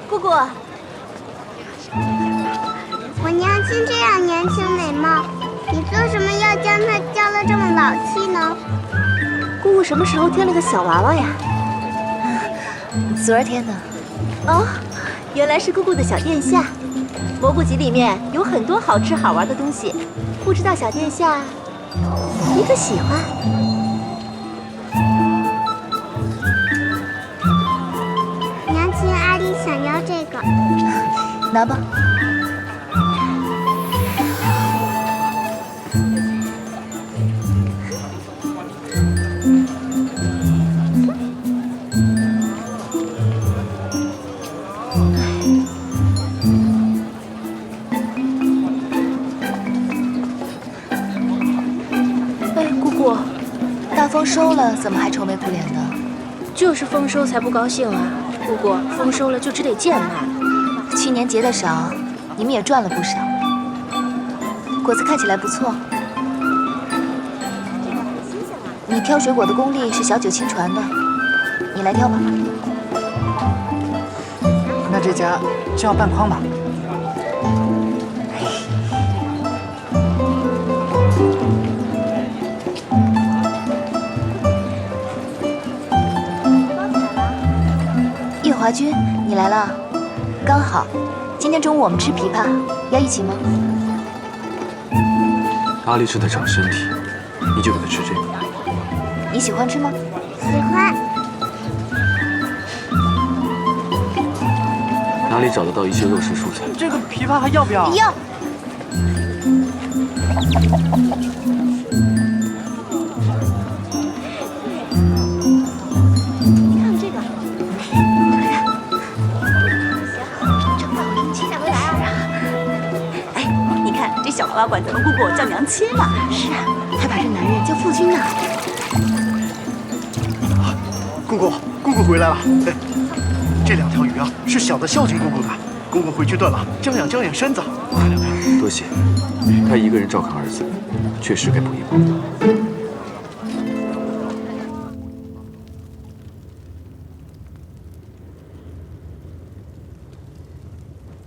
姑姑，我娘亲这样年轻美貌，你做什么要将她教得这么老气呢？姑姑什么时候添了个小娃娃呀？昨儿添的。哦，原来是姑姑的小殿下。蘑菇集里面有很多好吃好玩的东西，不知道小殿下你可喜欢？娘亲，阿丽想要这个。拿吧。哎，姑姑，大丰收了，怎么还愁眉苦脸的？就是丰收才不高兴啊！姑姑，丰收了就只得贱卖。去年结的少，你们也赚了不少。果子看起来不错。你挑水果的功力是小九亲传的，你来挑吧。那这家就要半筐吧。叶华君，你来了，刚好。今天中午我们吃枇杷，要一起吗？阿丽正在长身体，你就给她吃这个。你喜欢吃吗？喜欢。哪里找得到一些肉食蔬菜？这个枇杷还要不要？要。你看这个，正好迎亲两位来啊！哎，你看这小娃娃管咱们姑姑叫娘亲呢。是啊，还把这男人叫夫君呢。姑姑回来了。哎，这2条鱼啊，是小的孝敬姑姑的。姑姑回去炖了，将养身子。多谢，她一个人照看儿子，确实该补一补。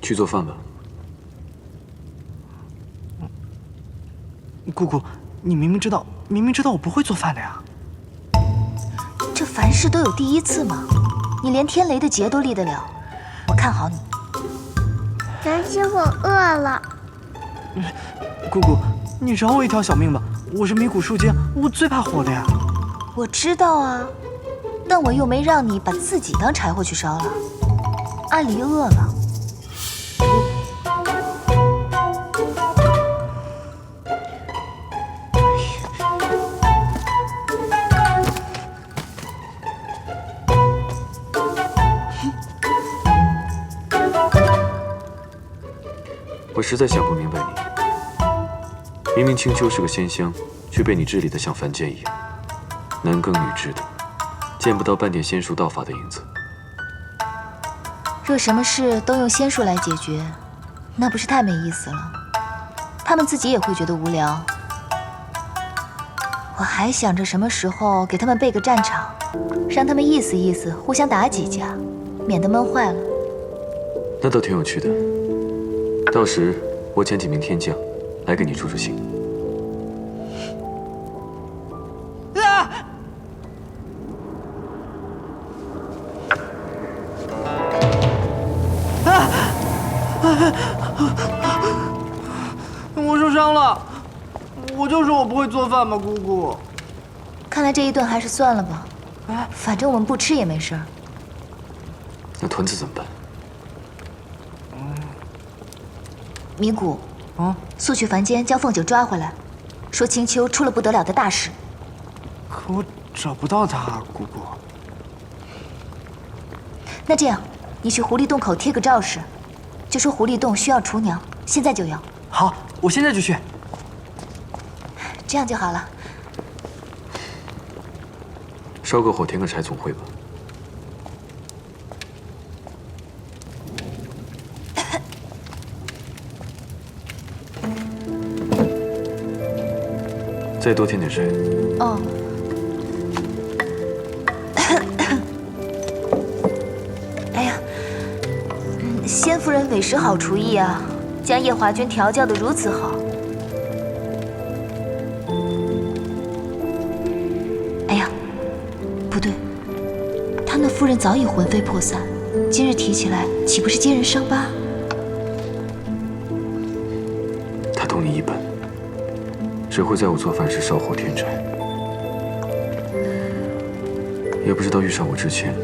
去做饭吧。姑姑，你明明知道我不会做饭的呀。这凡事都有第一次嘛，你连天雷的劫都立得了，我看好你。娘亲，我饿了。姑姑，你饶我一条小命吧，我是迷谷树精，我最怕火的呀。我知道啊，但我又没让你把自己当柴火去烧了。阿离饿了。我实在想不明白你，明明青丘是个仙乡，却被你治理得像凡间一样，男耕女织的，见不到半点仙术道法的影子。若什么事都用仙术来解决，那不是太没意思了？他们自己也会觉得无聊。我还想着什么时候给他们备个战场，让他们意思意思，互相打几架，免得闷坏了。那倒挺有趣的。到时我遣几名天将来给你助助兴。我受伤了，我就说我不会做饭嘛，姑姑。看来这一顿还是算了吧，反正我们不吃也没事儿。那团子怎么办？迷谷，速去凡间将凤九抓回来，说青丘出了不得了的大事。可我找不到他，姑姑。那这样，你去狐狸洞口贴个告示，就说狐狸洞需要厨娘，现在就要。好，我现在就去。这样就好了。烧个火，添个柴，总会吧。再多添点水。哦。哎呀，先夫人委实好厨艺啊，将夜华君调教得如此好。哎呀，不对，他那夫人早已魂飞魄散，今日提起来，岂不是揭人伤疤？他同你一般，只会在我做饭时烧火添柴。也不知道遇上我之前，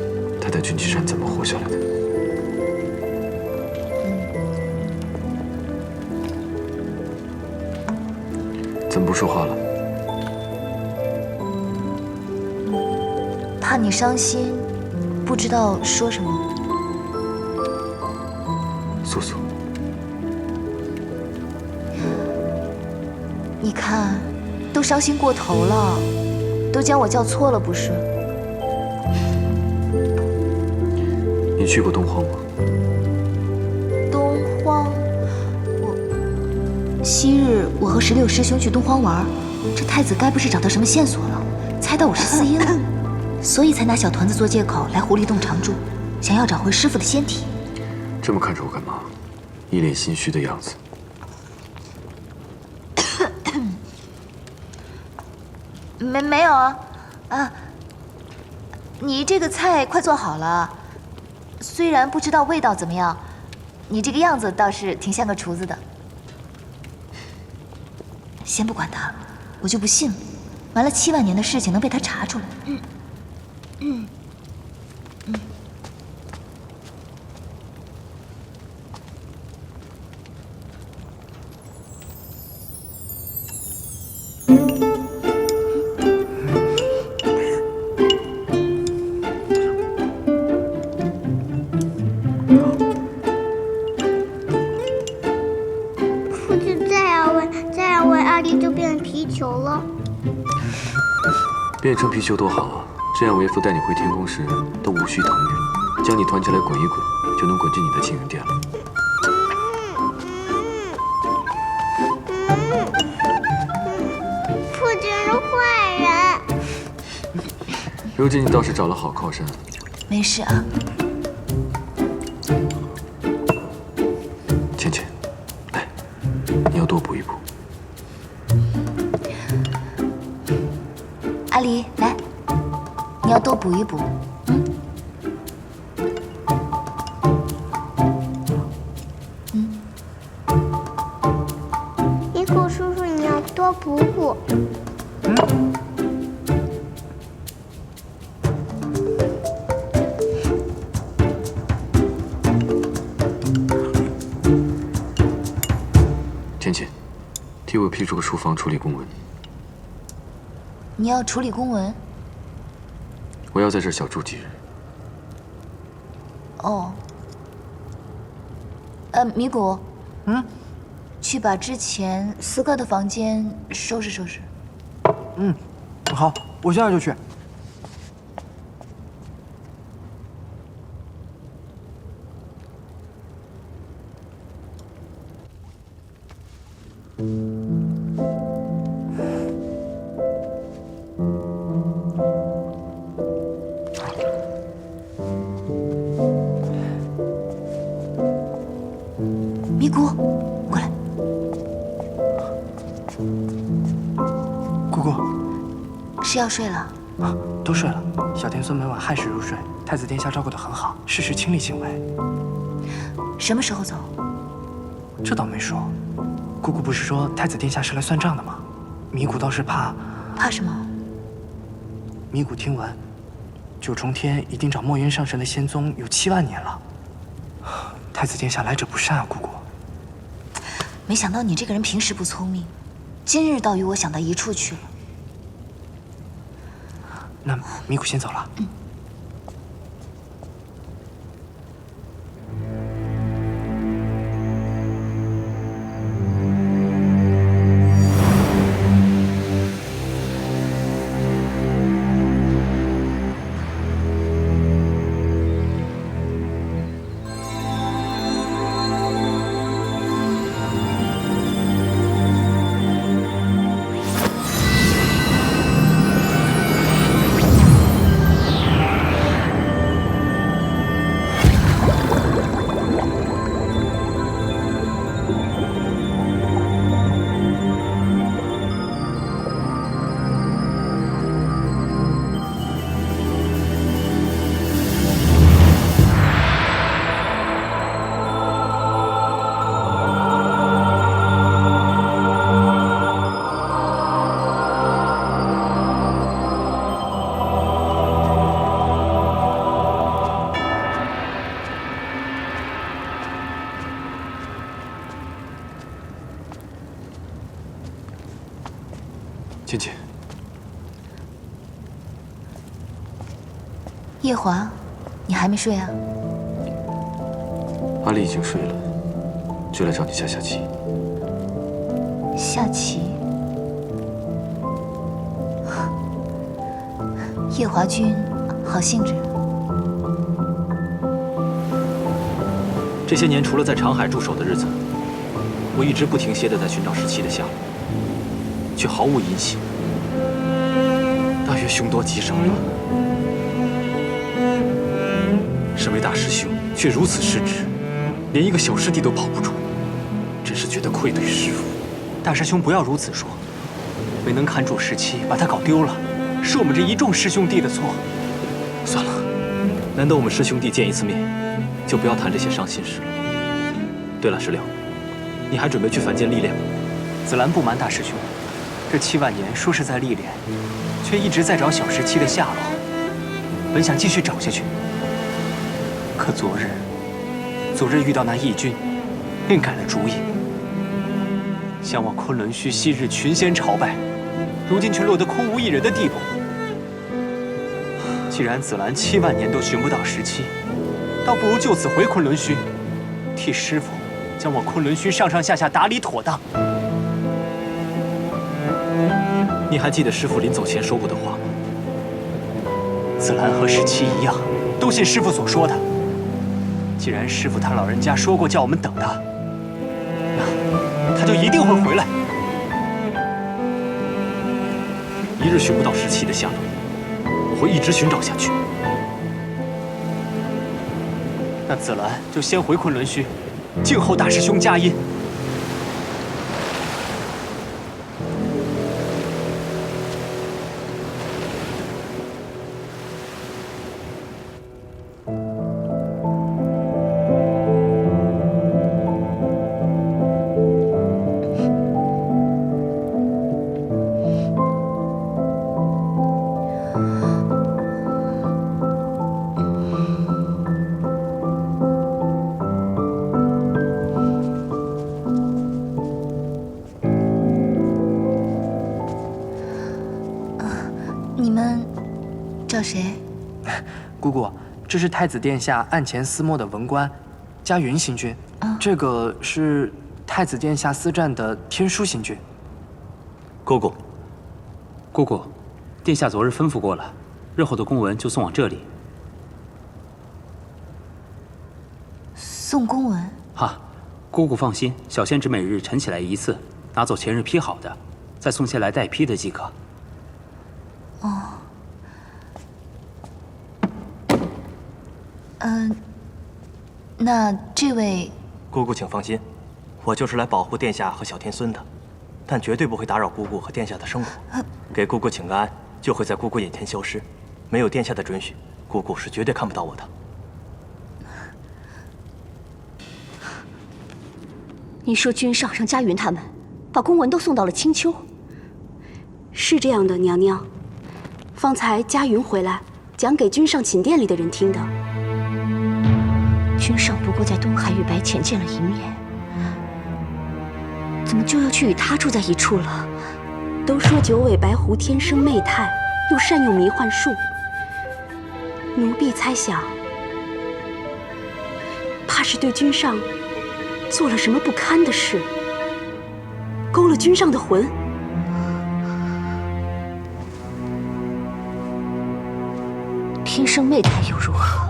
他在军旗山怎么活下来的。怎么不说话了？怕你伤心，不知道说什么。素素，你看，都伤心过头了，都将我叫错了，不是？你去过东荒吗？东荒，昔日我和16师兄去东荒玩，这太子该不是找到什么线索了，猜到我是司音了，所以才拿小团子做借口来狐狸洞常住，想要找回师傅的仙体。这么看着我干嘛？一脸心虚的样子。没有啊，你这个菜快做好了，虽然不知道味道怎么样，你这个样子倒是挺像个厨子的。先不管他，我就不信了，瞒了7万年的事情能被他查出来。父亲再让喂阿离就变成皮球了。变成皮球多好啊！这样为父带你回天宫时都无需腾云，将你团起来滚一滚，就能滚进你的庆云殿了。父亲是坏人。如今你倒是找了好靠山。没事啊。芊芊，来，你要多补一补。阿离，来，你要多补一补。尼古叔叔，你要多补补。芊芊，替我批出个书房处理公文。你要处理公文？我要在这儿小住几日。哦。米谷。去把之前4哥的房间收拾收拾。好，我现在就去。米谷，过来。姑姑，是要睡了？都睡了。小天孙每晚亥时入睡，太子殿下照顾得很好，事事亲力亲为。什么时候走？这倒没说。姑姑不是说太子殿下是来算账的吗？米谷倒是怕。怕什么？米谷听闻，九重天已经找墨渊上神的仙宗有7万年了。太子殿下来者不善啊，姑姑。没想到你这个人平时不聪明，今日倒与我想到一处去了。那米谷先走了。芊芊，夜华，你还没睡啊？阿丽已经睡了，就来找你下下棋。下棋。夜华君，好兴致。这些年，除了在长海驻守的日子，我一直不停歇地在寻找17的下落，却毫无音信。大约凶多吉少了。身为大师兄，却如此失职，连一个小师弟都保不住，真是觉得愧对师父。大师兄不要如此说，没能看住17，把他搞丢了，是我们这一众师兄弟的错。算了，难得我们师兄弟见一次面，就不要谈这些伤心事了。对了，石榴，你还准备去凡间历练吗？紫兰不瞒大师兄，这7万年说是在历练，却一直在找小17的下落。本想继续找下去，可昨日遇到那义军，便改了主意，想往昆仑虚昔日群仙朝拜，如今却落得空无一人的地步。既然紫兰7万年都寻不到17，倒不如就此回昆仑虚，替师傅将我昆仑虚上上下下打理妥当。你还记得师傅临走前说过的话吗？紫兰和17一样，都信师傅所说的。既然师傅他老人家说过叫我们等他，那他就一定会回来。一日寻不到17的下落，我会一直寻找下去。那紫兰就先回昆仑虚，静候大师兄佳音。你们找谁？姑姑，这是太子殿下案前私摸的文官，嘉云星君。这个是太子殿下私占的天书星君。姑姑，殿下昨日吩咐过了，日后的公文就送往这里。送公文？哈，姑姑放心，小仙只每日晨起来一次，拿走前日批好的，再送些来代批的即可。那这位姑姑请放心，我就是来保护殿下和小天孙的，但绝对不会打扰姑姑和殿下的生活。给姑姑请个安，就会在姑姑眼前消失。没有殿下的准许，姑姑是绝对看不到我的。你说君上让嘉云他们把公文都送到了青丘？是这样的，娘娘。方才嘉云回来讲给君上寝殿里的人听的。君上不过在东海与白浅见了一面，怎么就要去与他住在一处了？都说九尾白狐天生媚态，又善用迷幻术。奴婢猜想，怕是对君上做了什么不堪的事，勾了君上的魂。天生媚态又如何？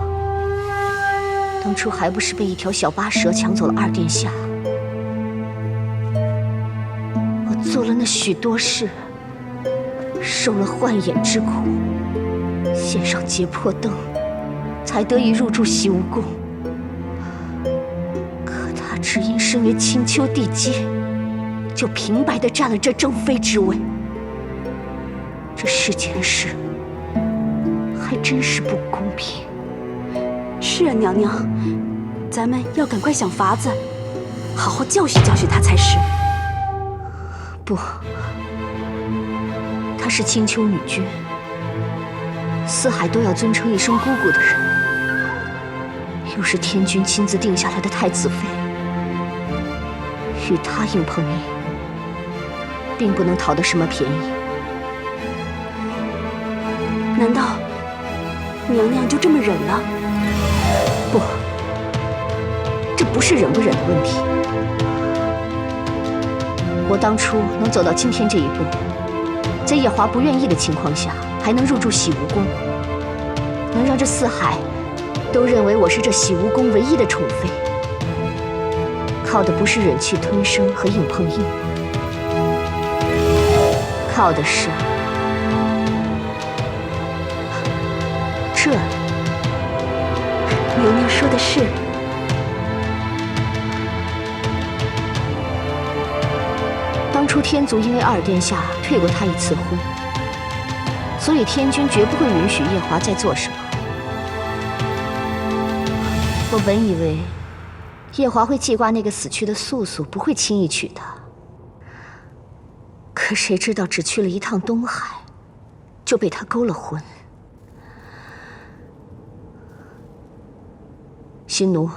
当初还不是被一条小巴蛇抢走了二殿下？我做了那许多事，受了幻眼之苦，献上劫魄灯，才得以入住洗梧宫。可他只因身为青丘地阶，就平白地占了这正妃之位。这世间事，还真是不公平。是啊，娘娘，咱们要赶快想法子，好好教训教训他才是。不，她是青丘女君，四海都要尊称一声姑姑的人，又是天君亲自定下来的太子妃，与她硬碰硬，并不能讨得什么便宜。难道娘娘就这么忍了？不，这不是忍不忍的问题。我当初能走到今天这一步，在夜华不愿意的情况下，还能入住洗无宫，能让这四海都认为我是这洗无宫唯一的宠妃，靠的不是忍气吞声和硬碰硬，靠的是这。娘娘说的是。当初天族因为阿尔殿下退过他一次婚，所以天君绝不会允许夜华再做什么。我本以为夜华会记挂那个死去的素素，不会轻易娶她。可谁知道只去了一趟东海，就被他勾了魂。新奴，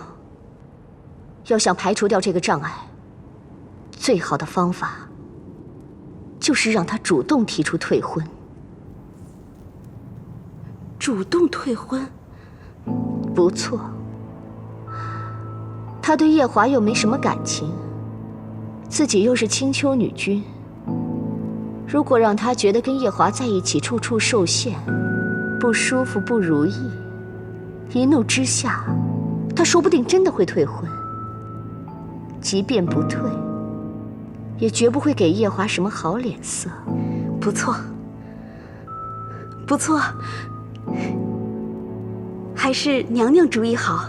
要想排除掉这个障碍，最好的方法就是让他主动提出退婚。主动退婚？不错。他对夜华又没什么感情，自己又是青丘女君，如果让他觉得跟夜华在一起处处受限，不舒服不如意，一怒之下，他说不定真的会退婚。即便不退，也绝不会给夜华什么好脸色。不错，不错，还是娘娘主意好。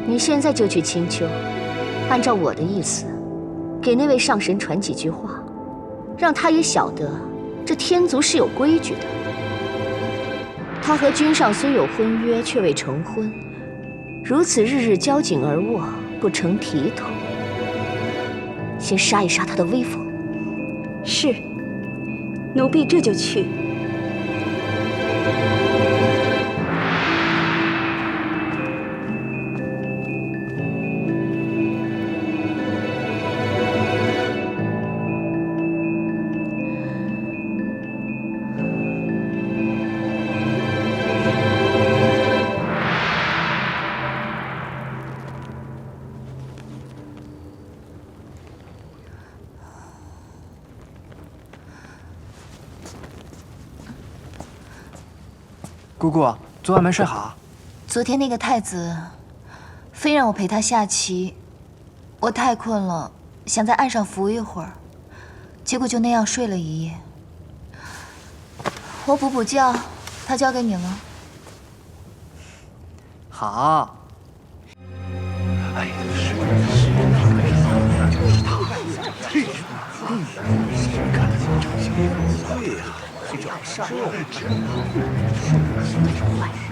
你现在就去青丘，按照我的意思，给那位上神传几句话，让他也晓得这天族是有规矩的。他和君上虽有婚约，却未成婚，如此日日交颈而卧，不成体统。先杀一杀他的威风。是，奴婢这就去。姑姑，昨晚没睡好？昨天那个太子非让我陪他下棋，我太困了，想在岸上伏一会儿，结果就那样睡了一夜。我补觉，他交给你了。好。哎呀，就是他，对呀。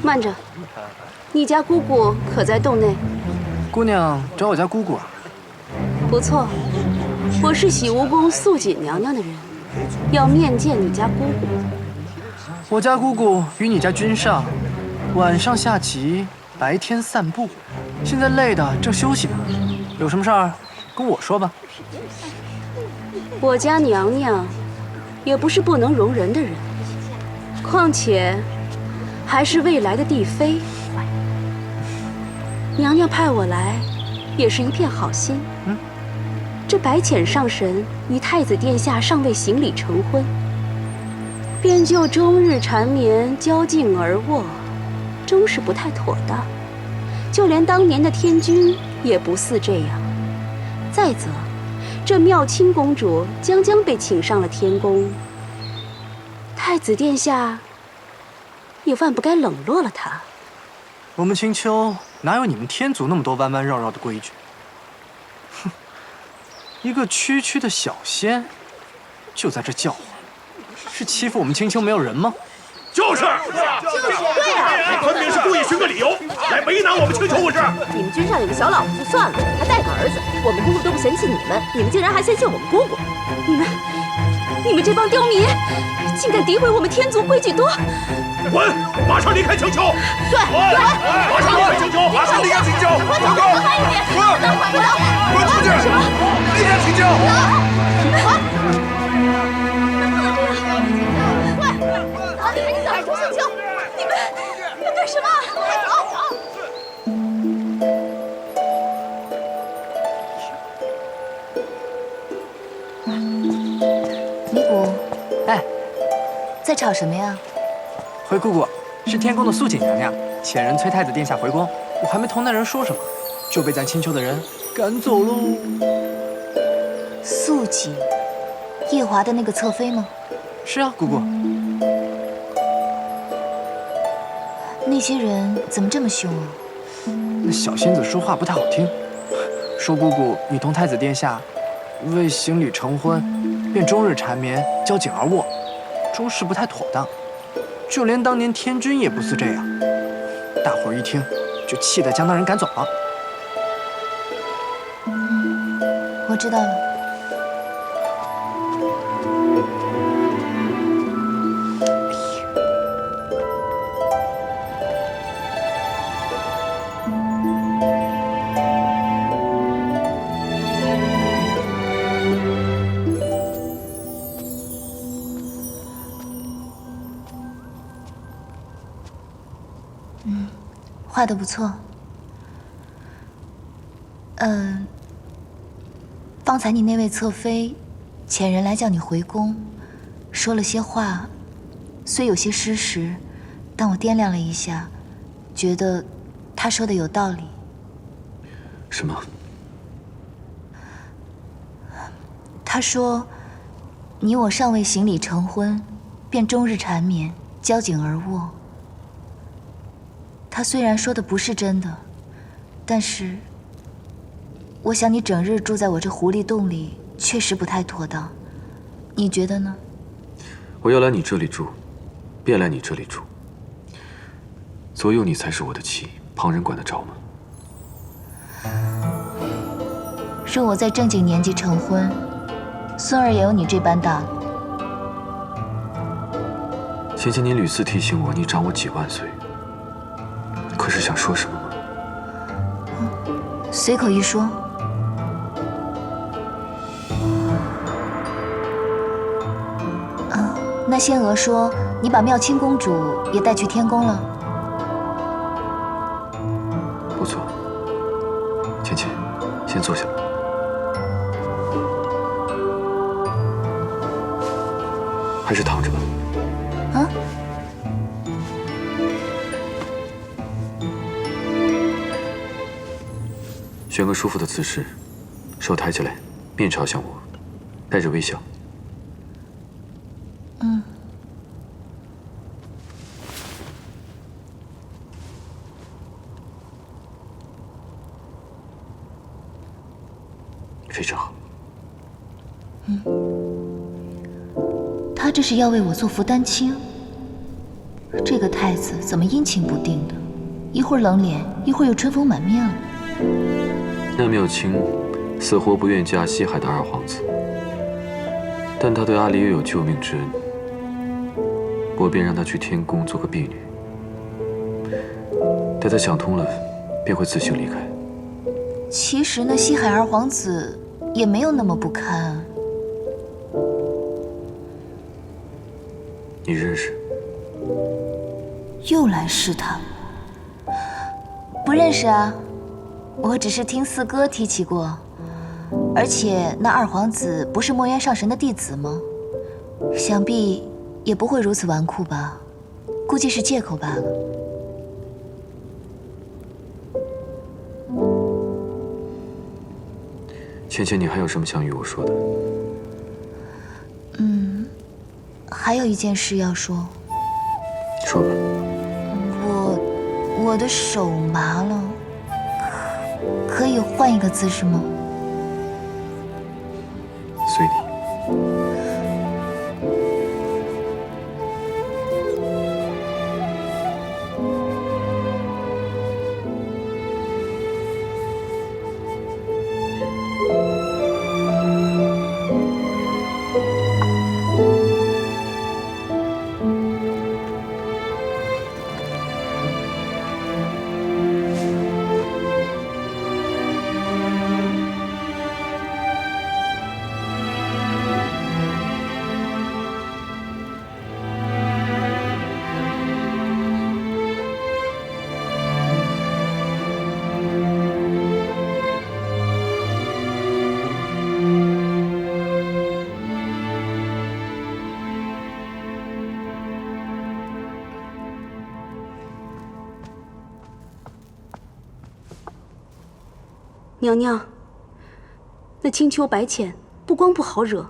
慢着，你家姑姑可在洞内？姑娘找我家姑姑啊？不错，我是洗无宫素锦娘娘的人，要面见你家姑姑。我家姑姑与你家君上，晚上下棋，白天散步，现在累的正休息呢。有什么事儿跟我说吧。我家娘娘也不是不能容人的人，况且还是未来的帝妃。娘娘派我来，也是一片好心。这白浅上神与太子殿下尚未行礼成婚，便就终日缠绵交颈而卧，终是不太妥当。就连当年的天君也不似这样。再则，这妙清公主将被请上了天宫，太子殿下也万不该冷落了她。我们青丘哪有你们天族那么多弯弯绕绕的规矩？哼，一个区区的小仙，就在这叫唤，是欺负我们青丘没有人吗？就是，对呀，分明是故意寻个理由来为难我们青丘不是？你们君上有个小老婆就算了，还带个儿子，我们姑姑都不嫌弃你们，你们竟然还嫌弃我们姑姑。你们这帮刁民，竟敢诋毁我们天族规矩多！滚！马上离开青丘！对，马上离开青丘！马上离开青丘！快走，快一点！滚出去！什么？离开青丘！赶住星球！你们要干什么？快走！尼古，哎，在吵什么呀？回姑姑，是天宫的素锦娘娘遣人催太子殿下回宫，我还没同那人说什么，就被咱青丘的人赶走喽。素锦，夜华的那个侧妃吗？是啊，姑姑。那些人怎么这么凶啊？那小仙子说话不太好听，说姑姑你同太子殿下为行礼成婚，便终日缠绵，交颈而卧，终是不太妥当。就连当年天君也不似这样。大伙儿一听，就气得将那人赶走了。我知道了。画得不错。方才你那位侧妃遣人来叫你回宫，说了些话，虽有些失实，但我掂量了一下，觉得她说的有道理。什么？她说，你我尚未行礼成婚，便终日缠绵，交颈而卧。他虽然说的不是真的，但是我想你整日住在我这狐狸洞里，确实不太妥当。你觉得呢？我要来你这里住，便来你这里住。左右你才是我的妻，旁人管得着吗？若我在正经年纪成婚，孙儿也有你这般大了。先前你屡次提醒我，你长我几万岁。可是想说什么吗？随口一说。那仙娥说你把妙清公主也带去天宫了。不错，芊芊，先坐下。还是躺着吧。啊？选个舒服的姿势，手抬起来，面朝向我，带着微笑。非常好。他这是要为我做福丹青。这个太子怎么阴晴不定的，一会儿冷脸，一会儿又春风满面了。那妙清死活不愿嫁西海的二皇子，但他对阿离又有救命之恩，我便让他去天宫做个婢女。待他想通了，便会自行离开。其实那西海二皇子也没有那么不堪。你认识？又来试探？不认识啊，我只是听四哥提起过。而且那二皇子不是墨渊上神的弟子吗？想必也不会如此纨绔吧，估计是借口罢了。芊芊，你还有什么想与我说的？还有一件事要说。说吧。我的手麻了，可以换一个姿势吗？随你。娘娘，那青丘白浅不光不好惹，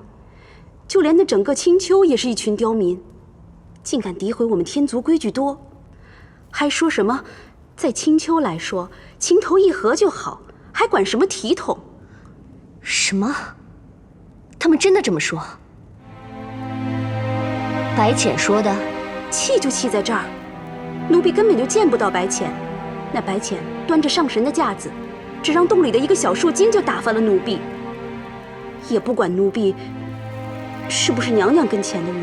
就连那整个青丘也是一群刁民，竟敢诋毁我们天族规矩多，还说什么在青丘来说情投意合就好，还管什么体统？什么？他们真的这么说？白浅说的？气就气在这儿，奴婢根本就见不到白浅，那白浅端着上神的架子，只让洞里的一个小树精就打发了奴婢，也不管奴婢是不是娘娘跟前的人。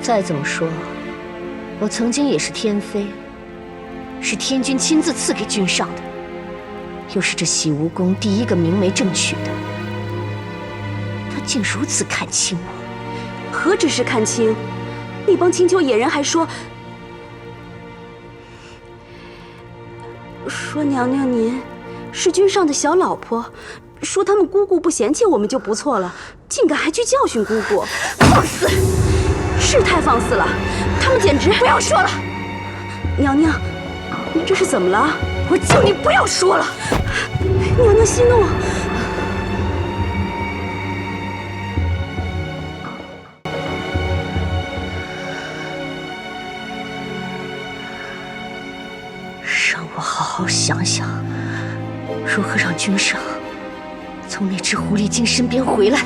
再怎么说，我曾经也是天妃，是天君亲自赐给君上的，又是这洗梧宫第一个明媒正娶的，他竟如此看轻我。何止是看清，那帮青丘野人还说娘娘您是君上的小老婆，说他们姑姑不嫌弃我们就不错了，竟敢还去教训姑姑，放肆！是太放肆了，他们简直……不要说了，娘娘，你这是怎么了？我叫你不要说了！娘娘息怒。让我好好想想，如何让君上从那只狐狸精身边回来。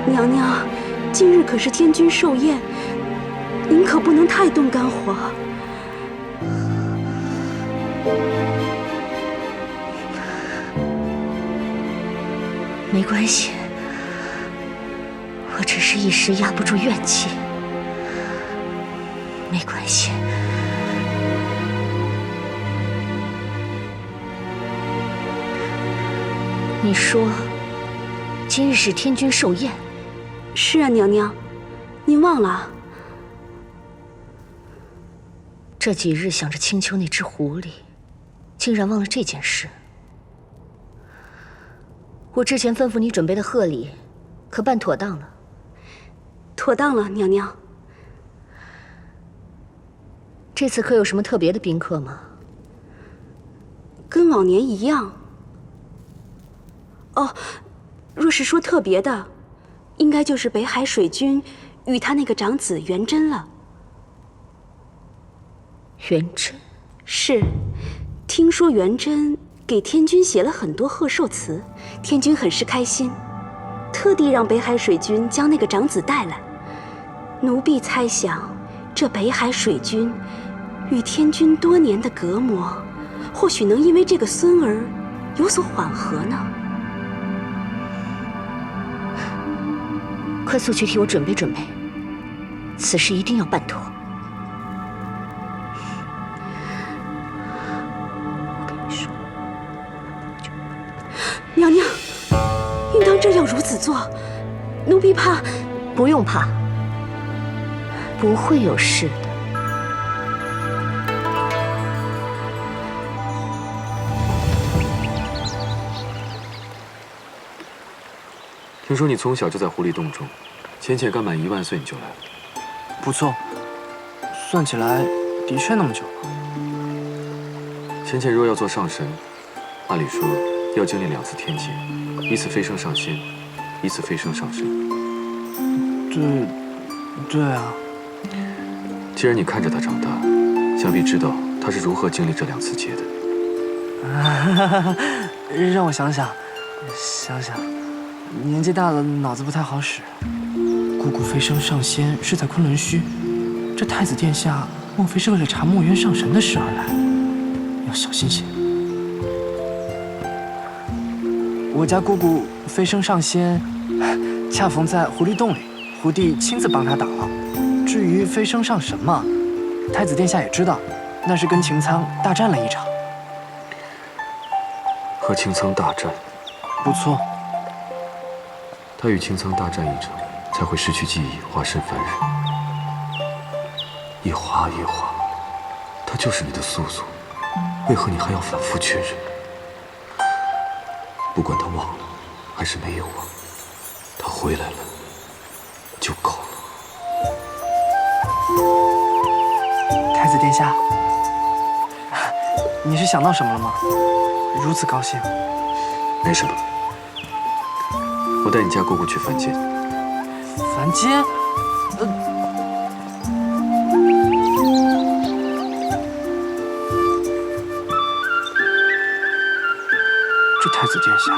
娘娘，今日可是天君寿宴，您可不能太动肝火。没关系，我只是一时压不住怨气。没关系。你说，今日是天君寿宴？是啊，娘娘，您忘了？这几日想着青丘那只狐狸，竟然忘了这件事。我之前吩咐你准备的贺礼，可办妥当了？妥当了，娘娘。这次可有什么特别的宾客吗？跟往年一样。哦，若是说特别的，应该就是北海水君与他那个长子元贞了。元贞？是，听说元贞给天君写了很多贺寿词，天君很是开心，特地让北海水君将那个长子带来。奴婢猜想，这北海水君与天君多年的隔膜，或许能因为这个孙儿有所缓和呢。快速去替我准备准备，此事一定要办妥。我跟你说，娘娘，应当真要如此做，奴婢怕。不用怕，不会有事的。听说你从小就在狐狸洞中，浅浅刚满1万岁你就来了。不错，算起来的确那么久了。浅浅若要做上神，按理说要经历2次天劫，一次飞升上仙，一次飞升上神。对啊。既然你看着他长大，想必知道他是如何经历这2次劫的。让我想想。年纪大了，脑子不太好使。姑姑飞升上仙是在昆仑虚，这太子殿下莫非是为了查墨渊上神的事而来？要小心些。我家姑姑飞升上仙，恰逢在狐狸洞里，狐帝亲自帮她挡了。至于飞升上神嘛，太子殿下也知道，那是跟擎苍大战了一场。和擎苍大战？不错。他与擎苍大战一场，才会失去记忆，化身凡人。一花一花，他就是你的素素，为何你还要反复确认？不管他忘了还是没有忘，他回来了就够了。太子殿下，你是想到什么了吗？如此高兴。没什么，我带你家姑姑去凡间。凡间？这太子殿下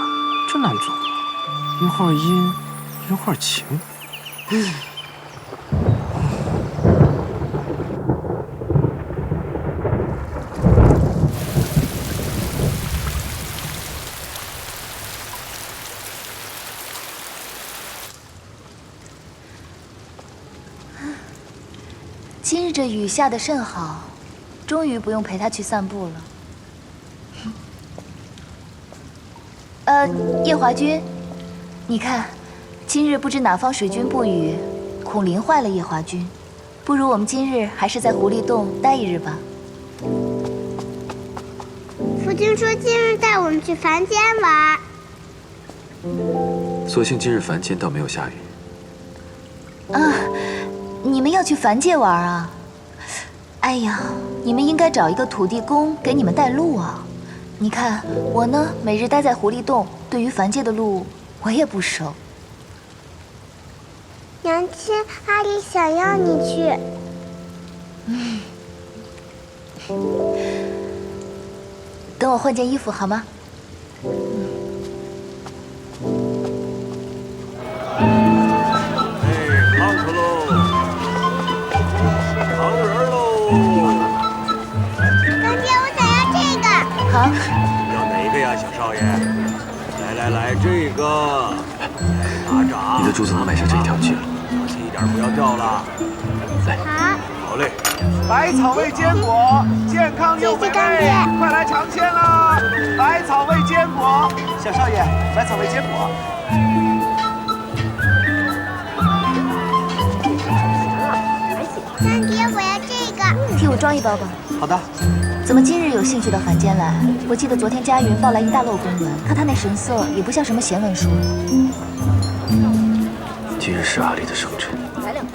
真难做，一会儿阴，一会儿晴。今日这雨下得甚好，终于不用陪他去散步了。夜华君，你看，今日不知哪方水军布雨，恐淋坏了夜华君。不如我们今日还是在狐狸洞待一日吧。夫君说今日带我们去凡间玩。所幸今日凡间倒没有下雨。啊，你们要去凡界玩啊？哎呀，你们应该找一个土地公给你们带路啊！你看我呢，每日待在狐狸洞，对于凡界的路我也不熟。娘亲，阿离想要你去。等我换件衣服好吗？康可喽，糖人喽。干爹，我想要这个。好。要哪个呀，小少爷？来，这个。拿着啊！你的珠子能买下这一条街。小心一点，不要掉了。来。好嘞。百草味坚果，健康又美味，快来尝鲜啦！百草味坚果，小少爷，百草味坚果。干爹，我要这个。替我装一包吧。好的。怎么今日有兴趣到凡间来？我记得昨天佳云报来一大摞公文，看他那神色，也不像什么闲文书。今日是阿离的生辰。来两个。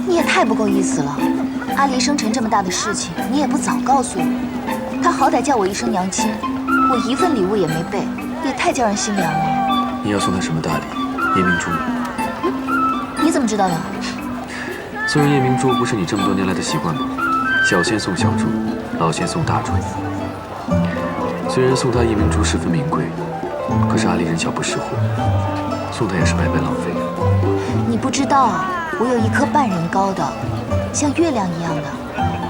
你也太不够意思了！阿离生辰这么大的事情，你也不早告诉我。他好歹叫我一声娘亲，我一份礼物也没备，也太叫人心凉了。你要送他什么大礼？夜明珠。你怎么知道的？送人夜明珠不是你这么多年来的习惯吗？小仙送小珠，老仙送大珠。虽然送他夜明珠十分名贵，可是阿离人小不识货，送他也是白白浪费。你不知道，我有一颗半人高的，像月亮一样的，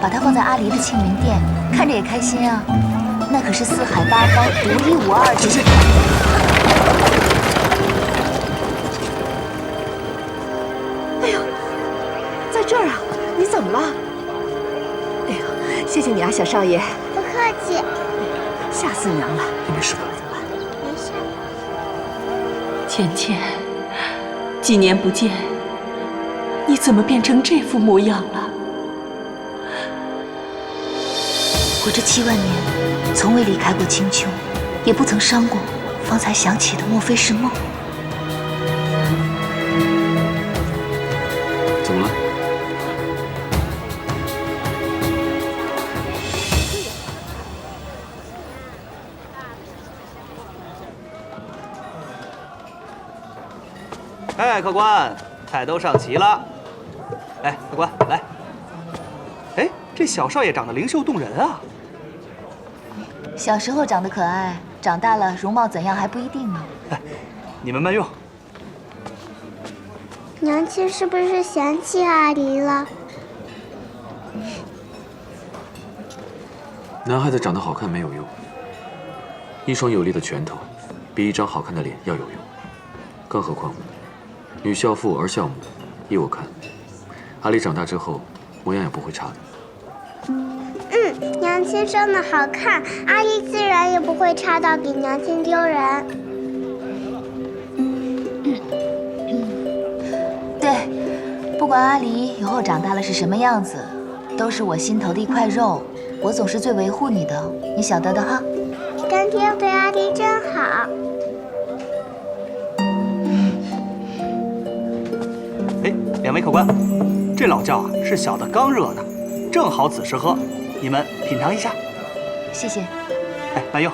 把它放在阿离的庆云殿，看着也开心啊。那可是四海八方独一无二的。哎呦，在这儿啊！你怎么了？哎呦，谢谢你啊，小少爷。不客气。吓死娘了！你没事吧？没事。芊芊，几年不见，你怎么变成这副模样了？我这7万年，从未离开过青丘，也不曾伤过。方才想起的，莫非是梦？怎么了？哎，客官，菜都上齐了。哎，客官，来。哎，这小少爷长得灵秀动人啊。小时候长得可爱，长大了容貌怎样还不一定呢。你们慢用。娘亲是不是嫌弃阿离了？男孩子长得好看没有用，一双有力的拳头比一张好看的脸要有用。更何况，女孝父儿孝母，依我看，阿离长大之后模样也不会差的。娘亲生得好看，阿离自然也不会差到给娘亲丢人。对，不管阿离以后长大了是什么样子，都是我心头的一块肉，我总是最维护你的，你晓得的哈。干爹对阿离真好。哎，两位客官，这老窖啊是小的刚热的，正好此时喝，你们品尝一下。谢谢。哎，白佑，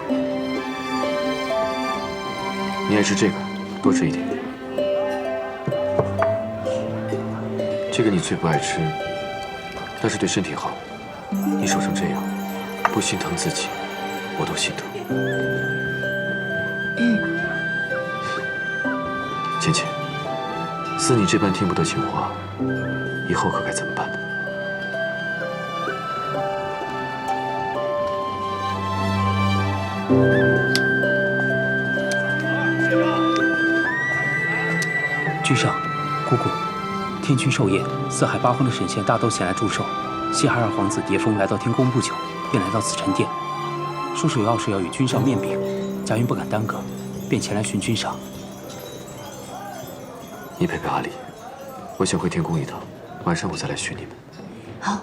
你爱吃这个，多吃一点。这个你最不爱吃，但是对身体好。你瘦成这样，不心疼自己，我都心疼。芊芊，似你这般听不得情话，以后可该怎么办呢？君上，姑姑，天君寿宴，四海八荒的神仙大都前来祝寿。西海二皇子蝶峰来到天宫不久，便来到此陈殿，说是有要事要与君上面禀。贾云不敢耽搁，便前来寻君上。你陪陪阿离，我想回天宫一趟，晚上我再来寻你们。好。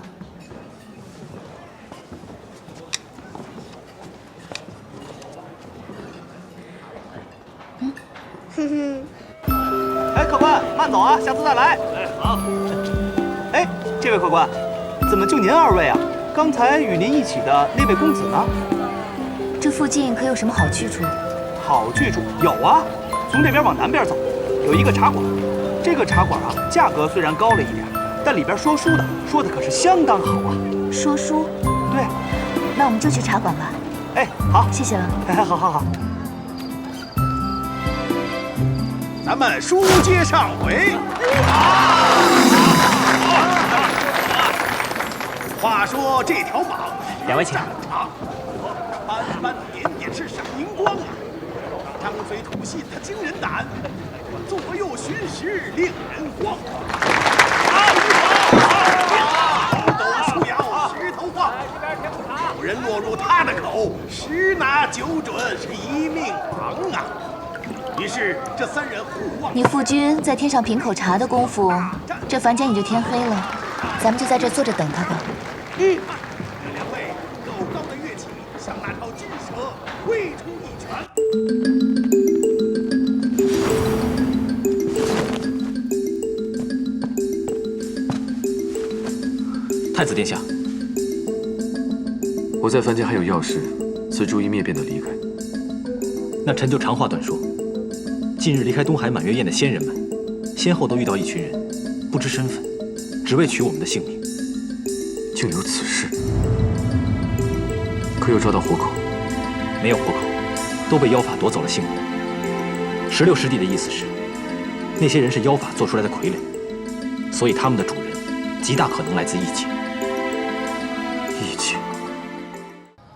哼哼。哎，客官，慢走啊，下次再来。哎，好。哎，这位客官，怎么就您二位啊？刚才与您一起的那位公子呢？这附近可有什么好去处？好去处有啊，从这边往南边走，有一个茶馆。这个茶馆啊，价格虽然高了一点，但里边说书的说的可是相当好啊。说书？对。那我们就去茶馆吧。哎，好，谢谢了。哎，好好好。咱们书接上回。话说这条蟒，两位请。斑斑点点是闪银光啊！张嘴吐信它惊人胆，左右寻时令人慌。抖树摇，石头晃，有人落入他的口，十拿九准，是一命亡啊！于是这三人互望。你父君在天上品口茶的功夫，这凡间也就天黑了，咱们就在这坐着等他吧。这两位高高的跃起，向那条金蛇挥出一拳。太子殿下，我在凡间还有要事，此主意灭便的离开。那臣就长话短说。近日离开东海满月宴的仙人们，先后都遇到一群人，不知身份，只为取我们的性命。竟有此事？可有抓到活口？没有活口，都被妖法夺走了性命。16师弟的意思是，那些人是妖法做出来的傀儡，所以他们的主人极大可能来自异界。异界？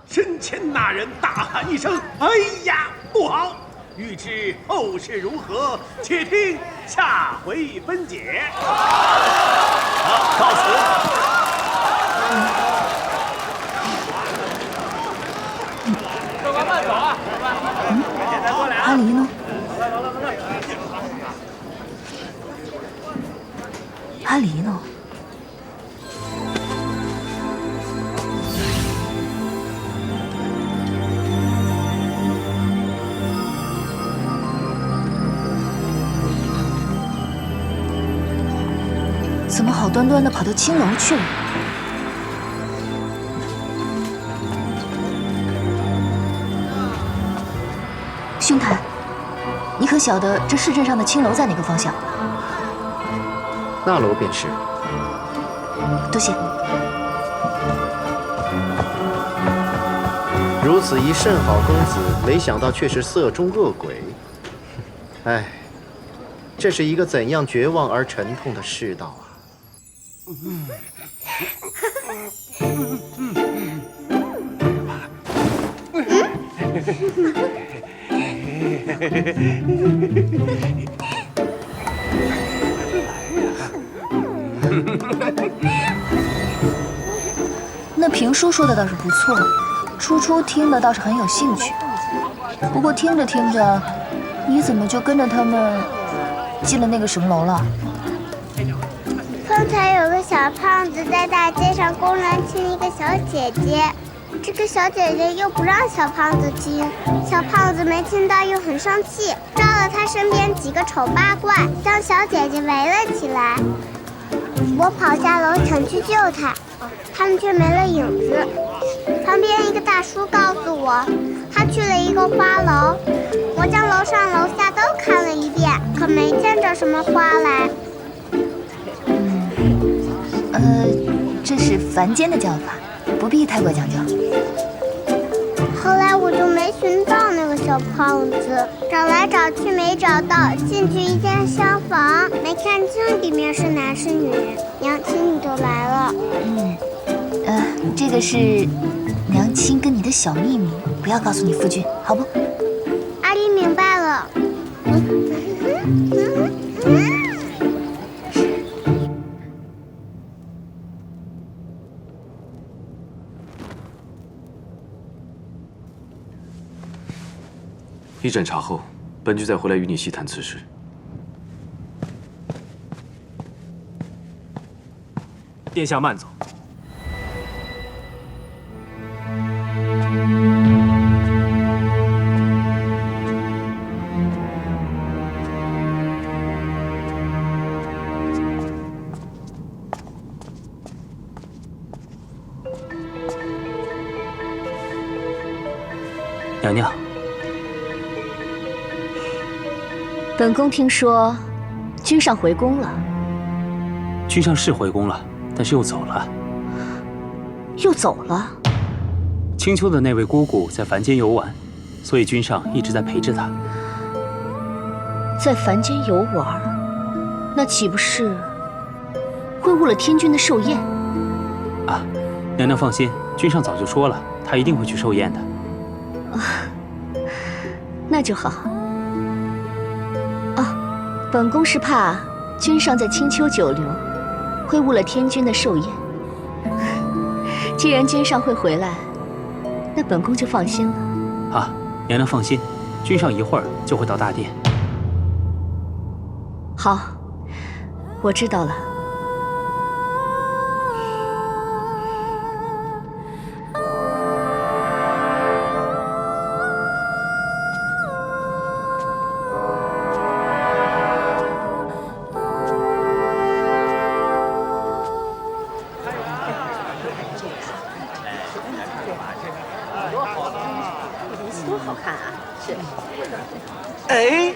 身前那人大喊一声：“哎呀，不好！”欲知后事如何，且听下回分解。好，告辞。客官慢走啊！阿离呢？阿离呢？怎么好端端的跑到青楼去了？兄台，你可晓得这市镇上的青楼在哪个方向？那楼便是。多谢。如此一甚好公子，没想到却是色中恶鬼。唉，这是一个怎样绝望而沉痛的世道啊！那评书说的倒是不错，初初听的倒是很有兴趣。不过听着听着，你怎么就跟着他们进了那个什么楼了？刚才有个小胖子在大街上公然亲一个小姐姐，这个小姐姐又不让小胖子亲，小胖子没亲到又很生气，招了他身边几个丑八怪，将小姐姐围了起来。我跑下楼想去救她，他们却没了影子。旁边一个大叔告诉我，他去了一个花楼。我将楼上楼下都看了一遍，可没见着什么花来。这是凡间的叫法，不必太过讲究。后来我就没寻到那个小胖子，找来找去没找到。进去一间厢房，没看清里面是男是女。娘亲你就来了。这个是娘亲跟你的小秘密，不要告诉你夫君，好不？阿离明白了。一盏茶后，本君再回来与你细谈此事。殿下慢走。娘娘，本宫听说君上回宫了。君上是回宫了，但是又走了。又走了？青丘的那位姑姑在凡间游玩，所以君上一直在陪着她。在凡间游玩，那岂不是会误了天君的寿宴？啊，娘娘放心，君上早就说了，她一定会去寿宴的。那就好。本宫是怕君上在青丘久留，会误了天君的寿宴。既然君上会回来，那本宫就放心了。啊，娘娘放心，君上一会儿就会到大殿。好，我知道了。多好看啊！是。哎，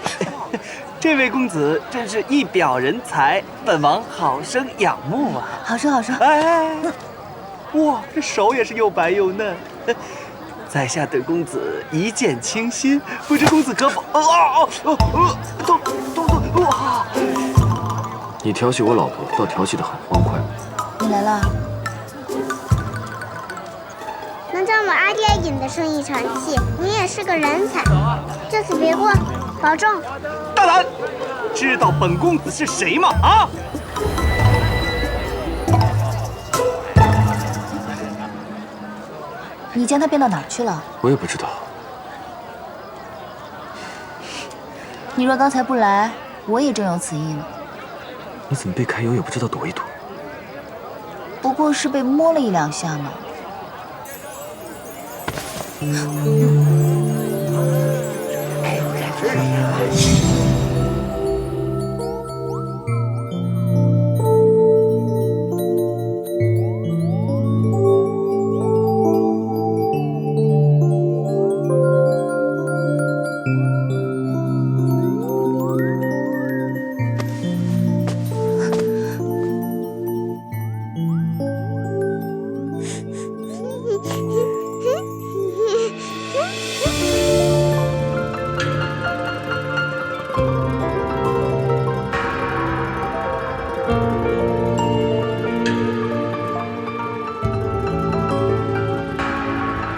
这位公子真是一表人才，本王好生仰慕啊！好说好说。哎，哇，这手也是又白又嫩。在下对公子一见倾心，不知公子可否？哇！你调戏我老婆，倒调戏得很欢快。你来了。能将我阿爹引得生意长气，你也是个人才。这次别过，保重。大胆！知道本公子是谁吗？啊！你将他变到哪儿去了？我也不知道。你若刚才不来，我也正有此意呢。你怎么被揩油也不知道躲一躲？不过是被摸了一两下嘛。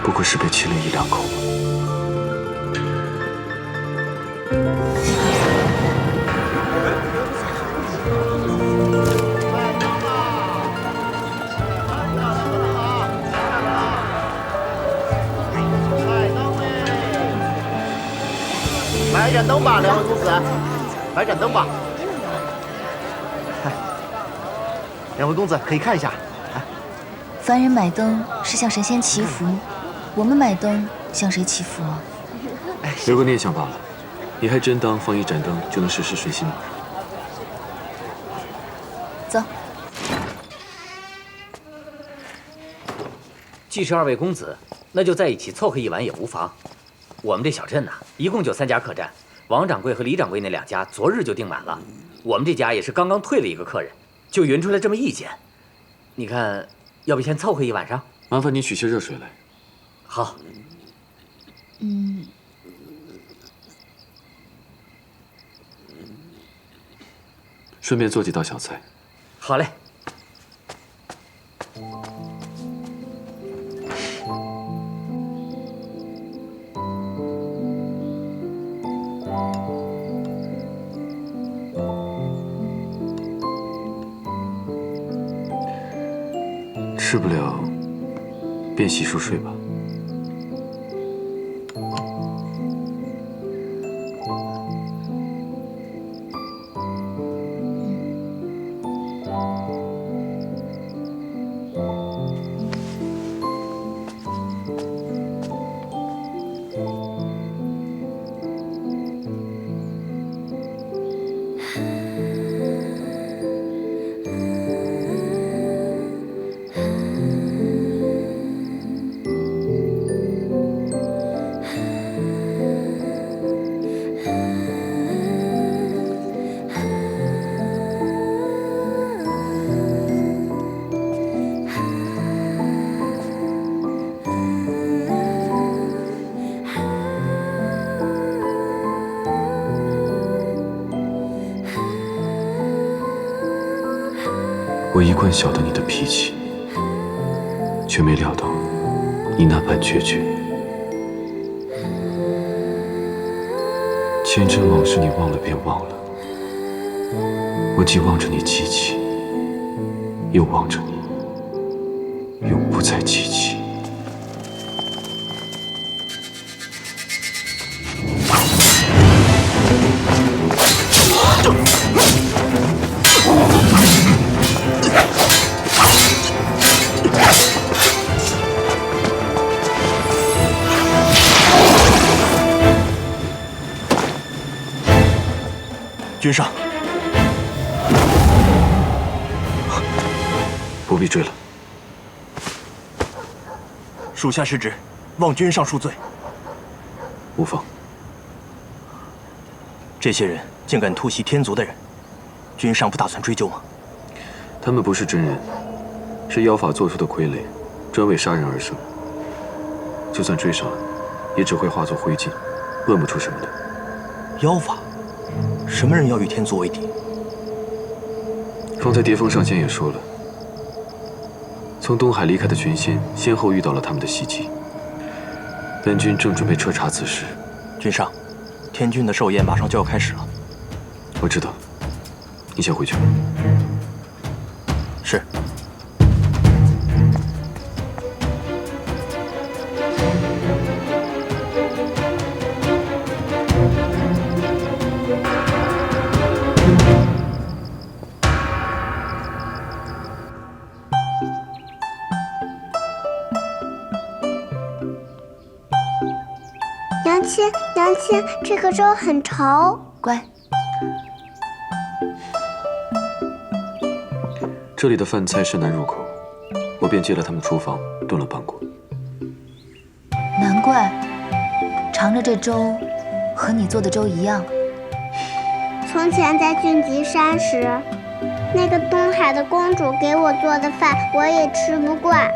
不过是被亲了一两口吧。来盏灯吧，两位公子，来盏灯吧。两位公子可以看一下。凡人买灯是向神仙祈福，我们买灯向谁祈福啊？留个念想罢了。你还真当放一盏灯就能事事顺心吗？走。既是二位公子，那就在一起凑合一晚也无妨。我们这小镇呐，一共就3家客栈，王掌柜和李掌柜那2家昨日就订满了，我们这家也是刚刚退了一个客人，就匀出来这么一间。你看，要不先凑合一晚上？麻烦你取些热水来。好。顺便做几道小菜。好嘞。吃不了，便洗漱睡吧。我一贯晓得你的脾气，却没料到你那般决绝。前尘往事你忘了便忘了，我既望着你记起，又望着你永不再记起。君上，不必追了。属下失职，望君上恕罪。无妨。这些人竟敢突袭天族的人，君上不打算追究吗？他们不是真人，是妖法做出的傀儡，专为杀人而生。就算追上了，也只会化作灰烬，问不出什么的。妖法？什么人要与天族为敌？方才蝶峰上仙也说了，从东海离开的群仙，先后遇到了他们的袭击。本君正准备彻查此事。君上，天君的寿宴马上就要开始了。我知道，你先回去吧。是。娘亲，这个粥很稠。乖。这里的饭菜甚难入口，我便借了他们厨房炖了半锅。难怪，尝着这粥，和你做的粥一样。从前在俊极山时，那个东海的公主给我做的饭，我也吃不惯，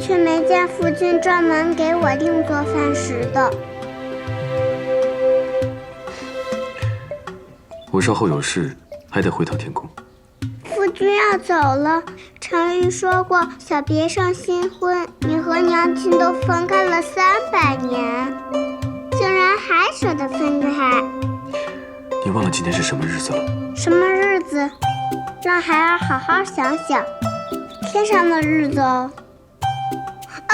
却没见夫君专门给我另做饭食的。我稍后有事，还得回趟天宫。夫君要走了，常玉说过，小别胜新婚，你和娘亲都分开了300年，竟然还舍得分开。你忘了今天是什么日子了？什么日子？让孩儿好好想想。天上的日子哦。啊，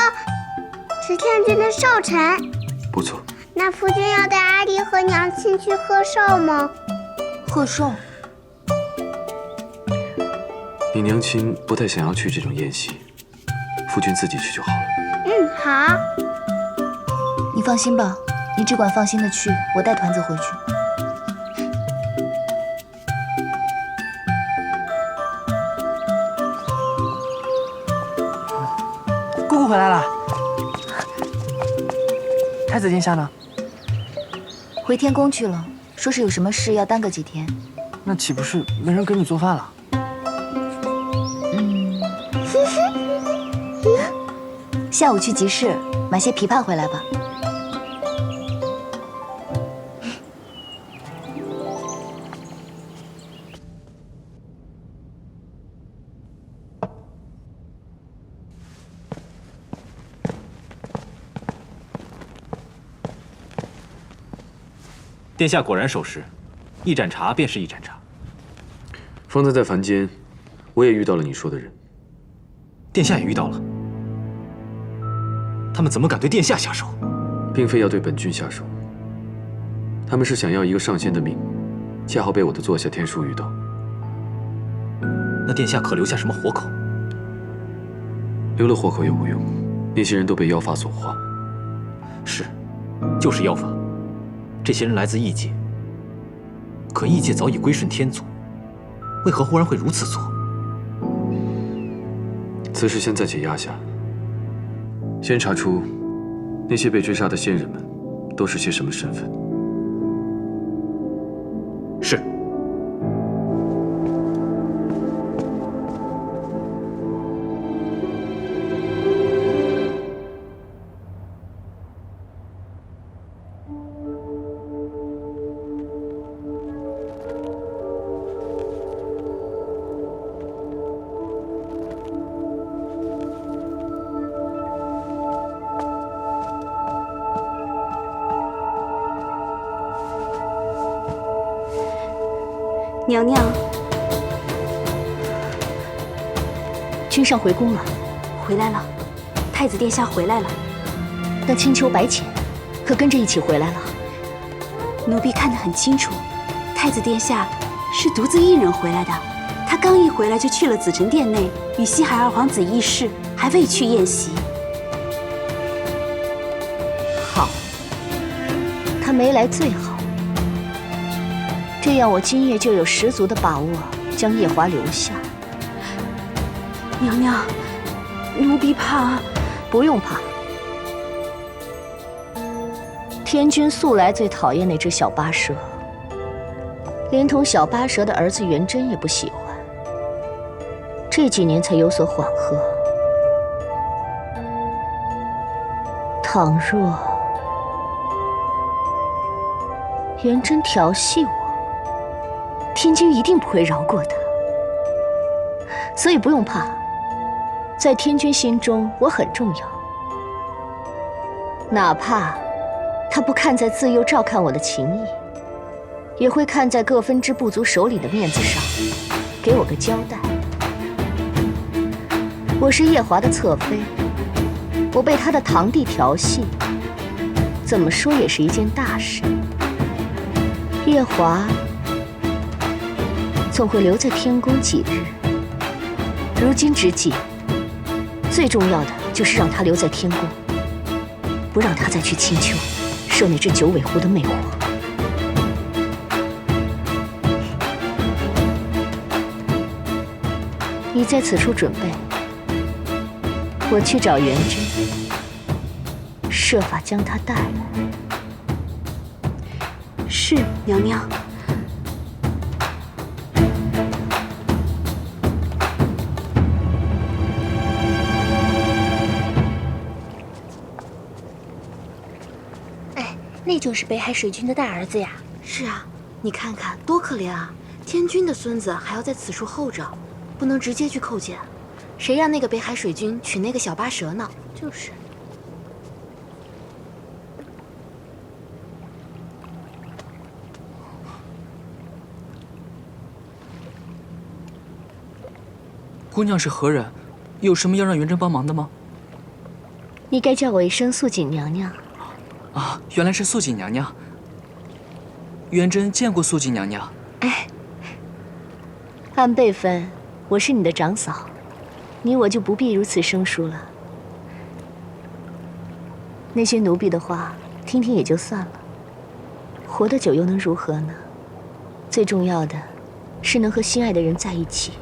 是天君的寿辰。不错。那夫君要带阿离和娘亲去贺寿吗？贺寿？你娘亲不太想要去这种宴席，夫君自己去就好了。好。你放心吧，你只管放心的去，我带团子回去。姑回来了。太子殿下呢？回天宫去了，说是有什么事要耽搁几天。那岂不是没人给你做饭了？下午去集市买些枇杷回来吧。殿下果然守时，一盏茶便是一盏茶。方才在凡间，我也遇到了你说的人。殿下也遇到了。他们怎么敢对殿下下手？并非要对本君下手，他们是想要一个上仙的命，恰好被我的座下天书遇到。那殿下可留下什么活口？留了活口也无用，那些人都被妖法所化。是，就是妖法。这些人来自异界，可异界早已归顺天族，为何忽然会如此做？此事先暂且压下，先查出那些被追杀的仙人们都是些什么身份。是。娘娘，君上回宫了，回来了，太子殿下回来了。那青丘白浅可跟着一起回来了？奴婢看得很清楚，太子殿下是独自一人回来的。他刚一回来就去了紫宸殿内，与西海二皇子议事，还未去宴席。好，他没来最好。这样，我今夜就有十足的把握将夜华留下。娘娘，奴婢怕……不用怕。天君素来最讨厌那只小八蛇，连同小八蛇的儿子元贞也不喜欢。这几年才有所缓和。倘若元贞调戏我，天君一定不会饶过他，所以不用怕，在天君心中我很重要。哪怕他不看在自幼照看我的情谊，也会看在各分支部族首领的面子上，给我个交代。我是夜华的侧妃，我被他的堂弟调戏，怎么说也是一件大事。夜华总会留在天宫几日。如今之计，最重要的就是让他留在天宫，不让他再去青丘受那只九尾狐的魅惑。你在此处准备，我去找元贞，设法将他带来。是，娘娘。那就是北海水君的大儿子呀。是啊，你看看多可怜啊！天君的孙子还要在此处候着，不能直接去叩见。谁让那个北海水君娶那个小八蛇呢？就是。姑娘是何人？有什么要让元贞帮忙的吗？你该叫我一声素锦娘娘。啊，原来是素锦娘娘。元贞见过素锦娘娘。哎，按辈分，我是你的长嫂，你我就不必如此生疏了。那些奴婢的话，听听也就算了。活得久又能如何呢？最重要的，是能和心爱的人在一起。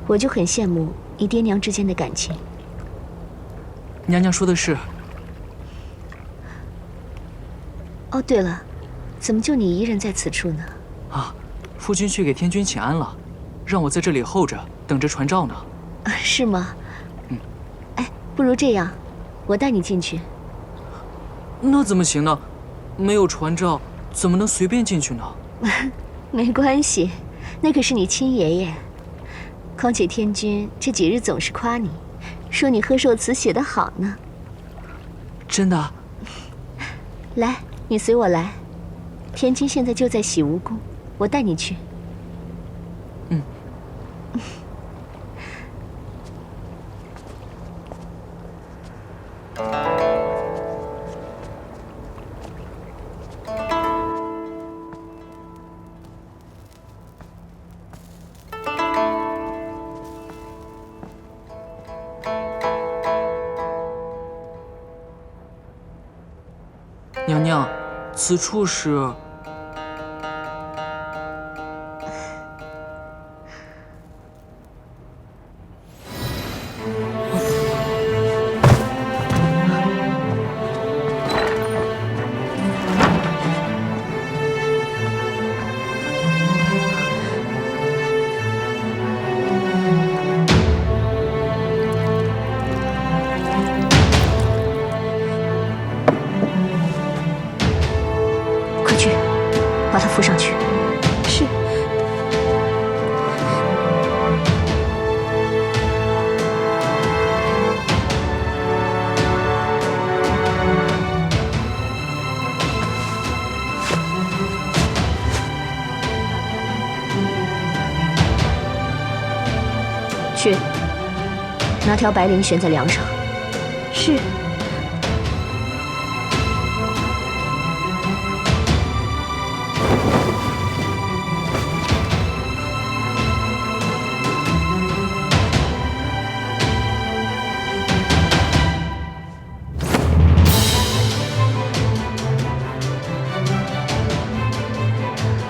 我就很羡慕你爹娘之间的感情。娘娘说的是。哦，对了，怎么就你一人在此处呢？啊，夫君去给天君请安了，让我在这里候着，等着传召呢。是吗？哎，不如这样，我带你进去。那怎么行呢？没有传召，怎么能随便进去呢？没关系，那可是你亲爷爷。况且天君这几日总是夸你，说你贺寿词写得好呢。真的？来，你随我来。天君现在就在洗梧宫，我带你去。嗯。娘娘，此处是？把他扶上去。是。去，拿条白绫悬在梁上。是。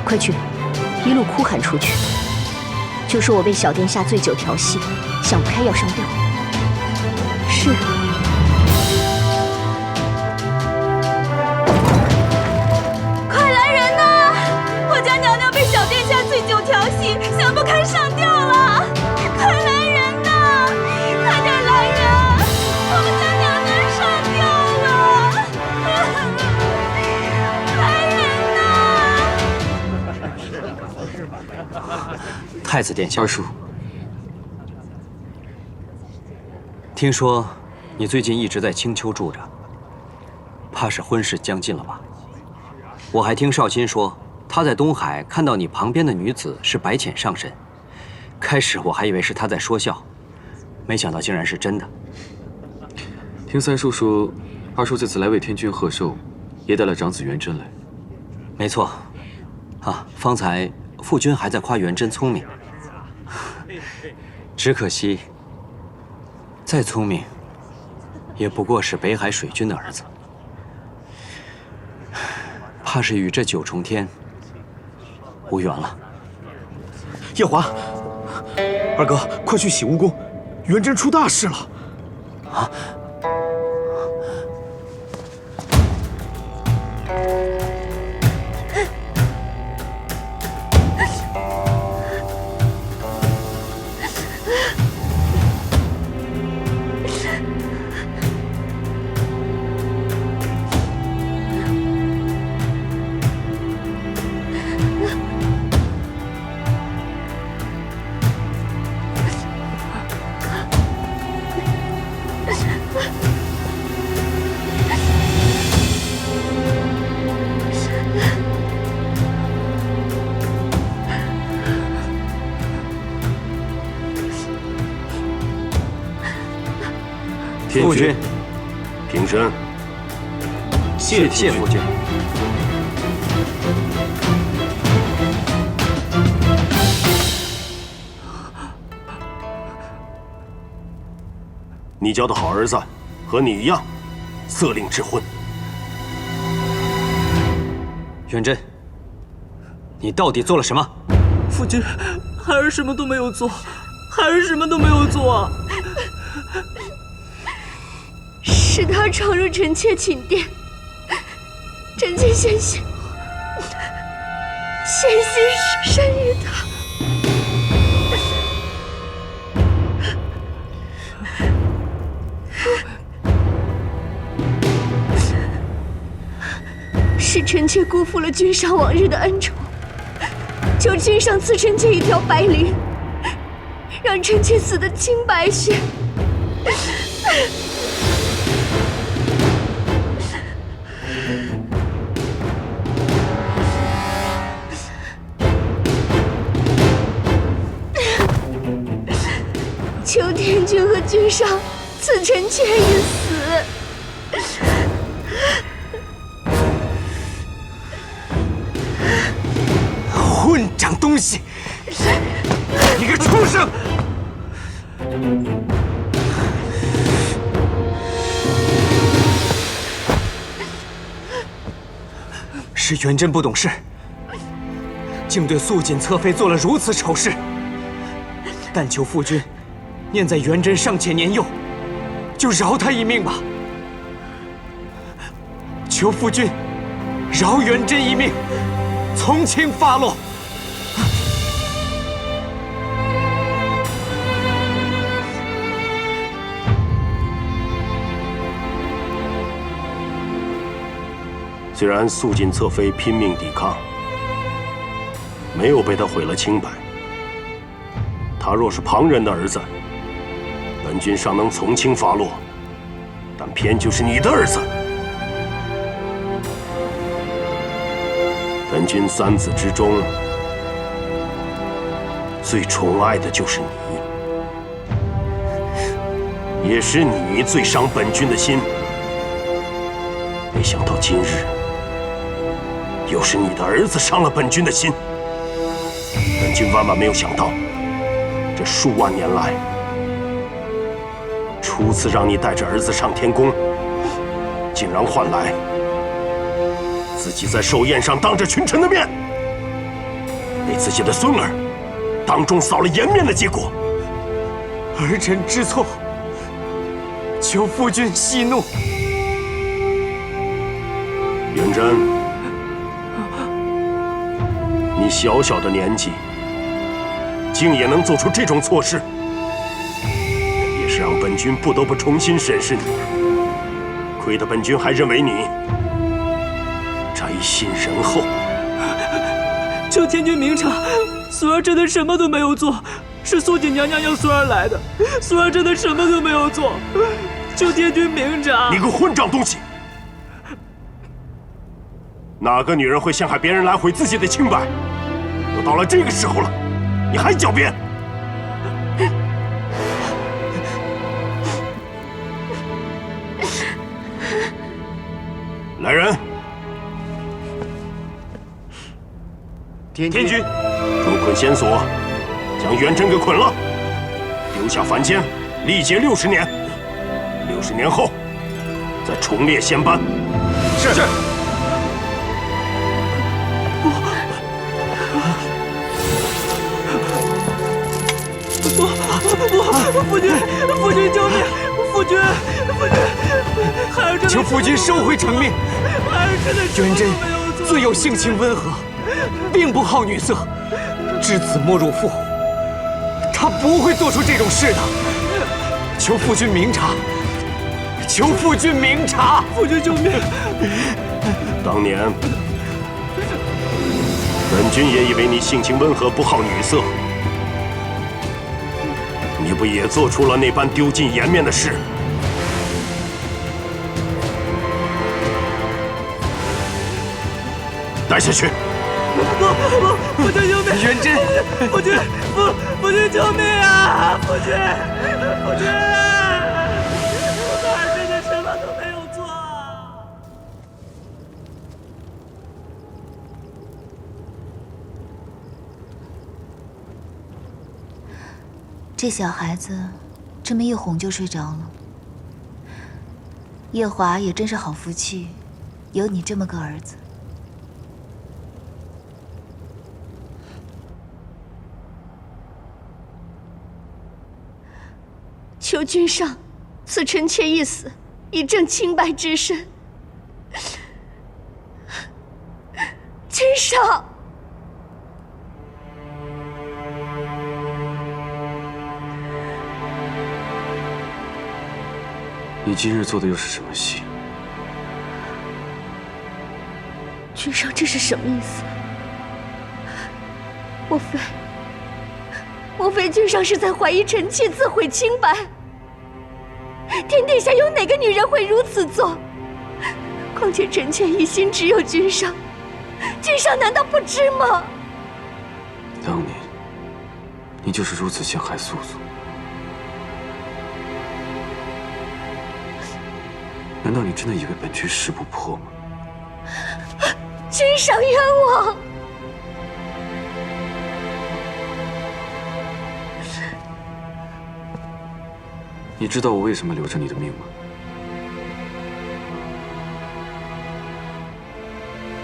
快去，一路哭喊出去，就说我被小殿下醉酒调戏，想不开要上吊。是。快来人呐！我家娘娘被小殿下醉酒调戏，想不开上吊了！快来人呐！快点来人！我们家娘娘上吊了！来人呐！太子殿下，二叔，听说你最近一直在青丘住着，怕是婚事将近了吧？我还听少卿说，他在东海看到你旁边的女子是白浅上神，开始我还以为是他在说笑，没想到竟然是真的。听三叔说，二叔这次来为天君贺寿，也带了长子元贞来。没错，啊，方才父君还在夸元贞聪明，只可惜，再聪明，也不过是北海水君的儿子，怕是与这九重天无缘了。夜华，二哥，快去洗梧宫，元贞出大事了！啊！父君，平身。谢父君。你教的好儿子，和你一样，色令智昏。元贞，你到底做了什么？父君，孩儿什么都没有做，孩儿什么都没有做。是他闯入臣妾寝殿，臣妾险些失身于他。是臣妾辜负了君上往日的恩宠，求君上赐臣妾一条白绫，让臣妾死得清白些。求天君和君上赐臣妾一死。混账东西！你个畜生！是元贞不懂事，竟对素锦侧妃做了如此丑事。但求夫君念在元贞尚且年幼，就饶他一命吧。求夫君饶元贞一命，从轻发落。虽然素锦侧妃拼命抵抗，没有被他毁了清白，他若是旁人的儿子，本君尚能从轻发落，但偏就是你的儿子。本君三子之中，最宠爱的就是你，也是你最伤本君的心。没想到今日，又是你的儿子伤了本君的心。本君万万没有想到，这数万年来，初次让你带着儿子上天宫，竟然换来自己在寿宴上当着群臣的面，被自己的孙儿当众扫了颜面的结果。儿臣知错，求夫君息怒。元贞，你小小的年纪，竟也能做出这种错事，也是让本君不得不重新审视你。亏得本君还认为你宅心仁厚。求天君明察，孙儿真的什么都没有做，是素锦娘娘要孙儿来的，孙儿真的什么都没有做，求天君明察。你个混账东西！哪个女人会陷害别人来毁自己的清白？都到了这个时候了，你还狡辩！来人！天君，捉捆仙索，将元贞给捆了，丢下凡间，历劫60年。60年后，再重列仙班。是。夫君，夫君救命！夫君，孩儿真的求夫君收回成命。孩儿真的元贞自幼性情温和，并不好女色，知子莫若父，他不会做出这种事的。求夫君明察，求夫君明察！夫君救命！当年，本君也以为你性情温和，不好女色。你不也做出了那般丢尽颜面的事？带下去！不，夫君救命！元贞，夫君，夫君救命啊！夫君，孩儿真的什么都没有做。这小孩子这么一哄就睡着了。夜华也真是好福气，有你这么个儿子。求君上赐臣妾一死，以证清白之身。君上，你今日做的又是什么戏？君上，这是什么意思？莫非君上是在怀疑臣妾自毁清白？天底下有哪个女人会如此做？况且臣妾一心只有君上，君上难道不知吗？当年，你就是如此陷害素素。难道你真的以为本君识不破吗？君上冤枉！你知道我为什么留着你的命吗？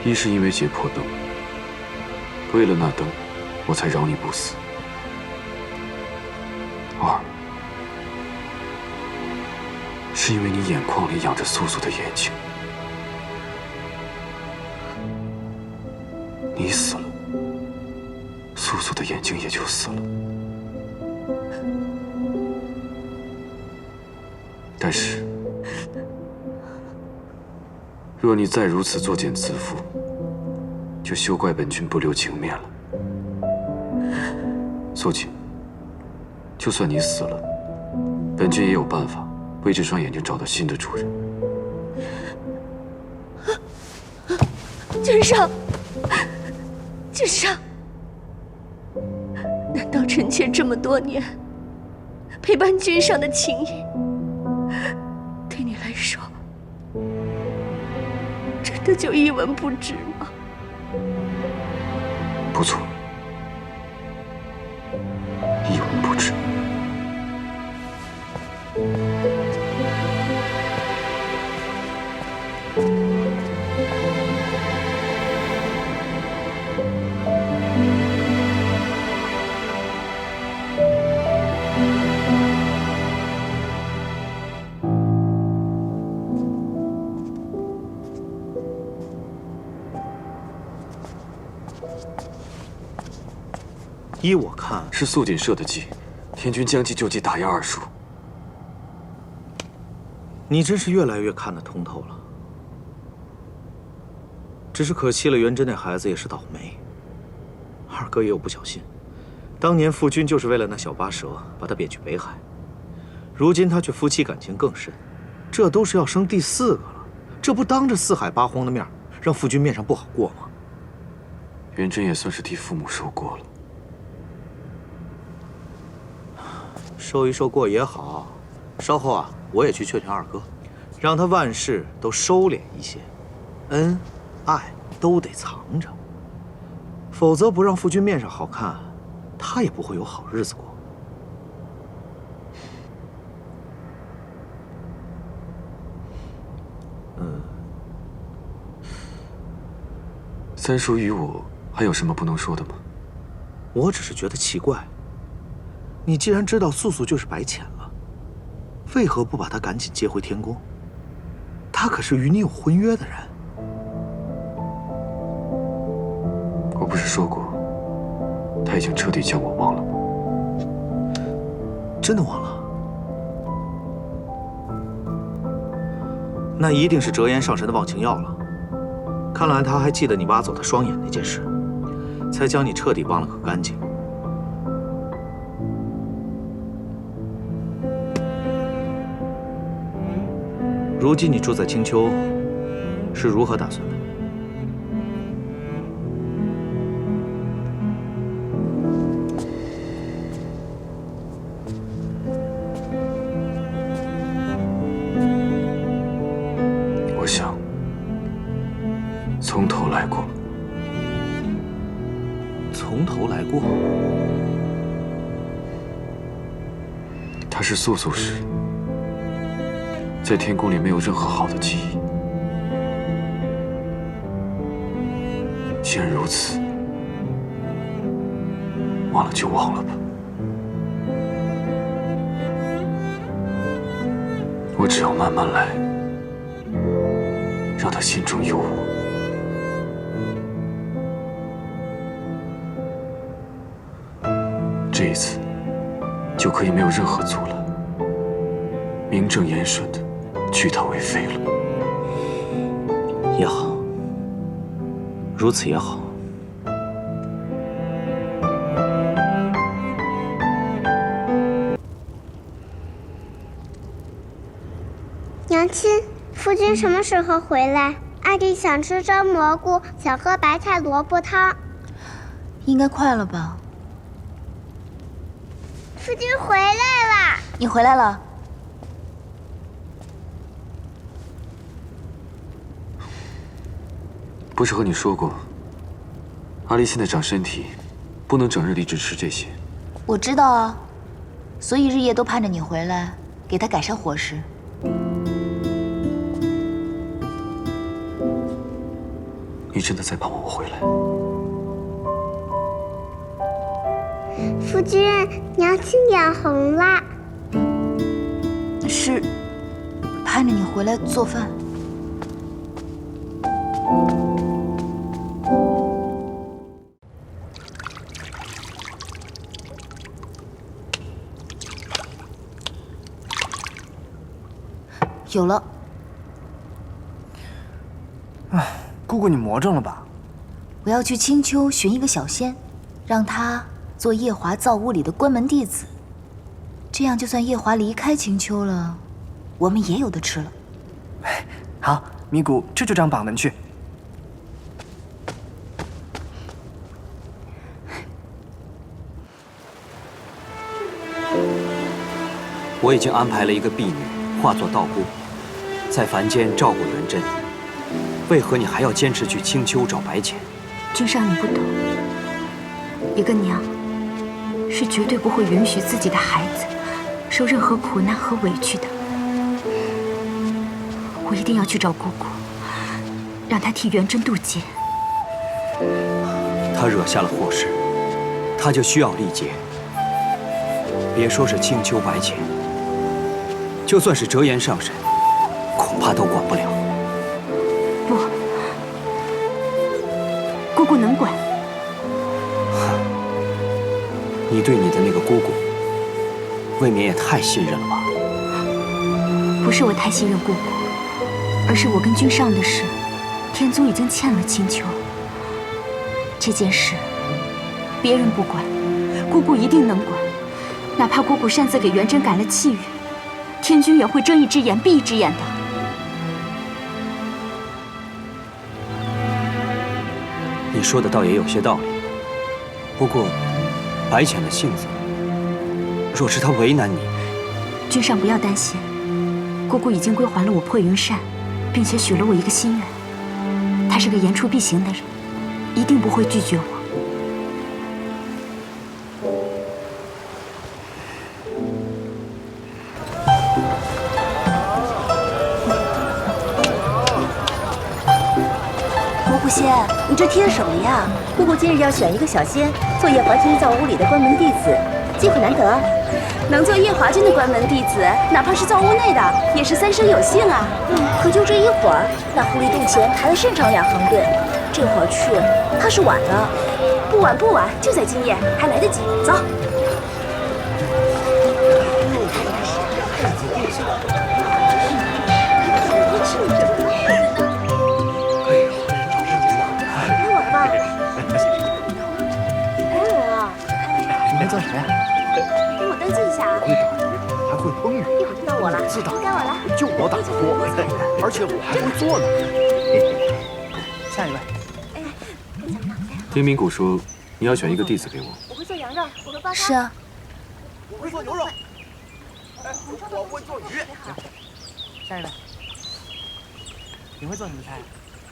一是因为解破灯，为了那灯，我才饶你不死；二是因为你眼眶里养着素素的眼睛，你死了，素素的眼睛也就死了。但是，若你再如此作茧自缚，就休怪本君不留情面了。素锦，就算你死了，本君也有办法为这双眼睛找到新的主人。君上，君上，难道臣妾这么多年陪伴君上的情谊，对你来说，真的就一文不值吗？不错，一文不值。依我看，是素锦设的计，天君将计就计，打压二叔。你真是越来越看得通透了。只是可惜了，元贞那孩子也是倒霉。二哥也有不小心，当年父君就是为了那小八蛇把他贬去北海，如今他却夫妻感情更深，这都是要生第4个了，这不当着四海八荒的面，让父君面上不好过吗？元贞也算是替父母受过了。受一受过也好，稍后啊，我也去劝劝二哥，让他万事都收敛一些，恩爱都得藏着，否则不让父君面上好看，他也不会有好日子过。三叔与我还有什么不能说的吗？我只是觉得奇怪。你既然知道素素就是白浅了，为何不把她赶紧接回天宫？她可是与你有婚约的人。我不是说过，他已经彻底将我忘了吗？真的忘了？那一定是折颜上神的忘情药了。看来他还记得你挖走他双眼那件事，才将你彻底忘了个干净。如今你住在青丘，是如何打算的？我想从头来过。从头来过？他是素素时，在天宫里没有任何好的记忆。既然如此，忘了就忘了吧。我只要慢慢来。让他心中有我。这一次，就可以没有任何阻拦，名正言顺的娶她为妃了。也好，如此也好。娘亲，夫君什么时候回来？阿弟想吃蒸蘑菇，想喝白菜萝卜汤。应该快了吧？夫君回来了。你回来了。不是和你说过，阿丽现在长身体，不能整日里只吃这些。我知道啊，所以日夜都盼着你回来，给她改善伙食。你真的在盼望我回来？夫君，娘亲眼红了。是盼着你回来做饭。有了。姑姑，你魔怔了吧？我要去青丘寻一个小仙，让她做夜华造屋里的关门弟子。这样，就算夜华离开青丘了，我们也有的吃了。好，咪咕，这就这样绑门去。我已经安排了一个婢女化作道姑，在凡间照顾元真。为何你还要坚持去青丘找白浅？君上，你不懂，一个娘是绝对不会允许自己的孩子受任何苦难和委屈的。我一定要去找姑姑，让她替元真渡劫。他惹下了祸事，他就需要历劫。别说是青丘白浅，就算是折颜上神，恐怕都管不了。不，姑姑能管。你对你的那个姑姑，未免也太信任了吧？不是我太信任姑姑，而是我跟君上的事，天宗已经欠了青丘。这件事，别人不管，姑姑一定能管。哪怕姑姑擅自给元真改了契约，天君也会睁一只眼闭一只眼的。你说的倒也有些道理。不过，白浅的性子，若是他为难你，君上不要担心，姑姑已经归还了我破云扇，并且许了我一个心愿。她是个言出必行的人，一定不会拒绝我。仙，你这贴什么呀？姑姑今日要选一个小仙做夜华君造屋里的关门弟子，机会难得，能做夜华君的关门弟子，哪怕是造屋内的，也是三生有幸啊。可就这一会儿，那狐狸洞前排了甚长2行队，这会儿去怕是晚了。不晚不晚，就在今夜，还来得及。走。叫谁啊？给我登记一下啊！会打鱼，还会烹鱼，一会儿就到我了，自打该我了。就我打得多，而且我还会做呢。下一位。听明谷说，你要选一个弟子给我。我会做羊肉，我会煲汤。是啊。我会做牛肉。我会做鱼。下一位。你会做什么菜？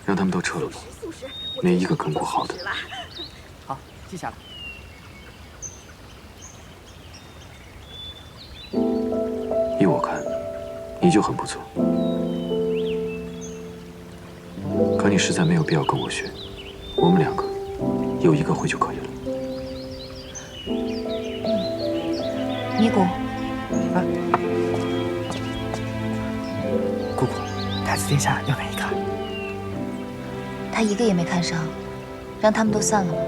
让他们都撤了吧，没一个跟过好的。好，记下来。依我看，你就很不错。可你实在没有必要跟我学，我们2个有一个会就可以了。咪咕，姑姑，太子殿下要哪一个？他一个也没看上，让他们都散了吧。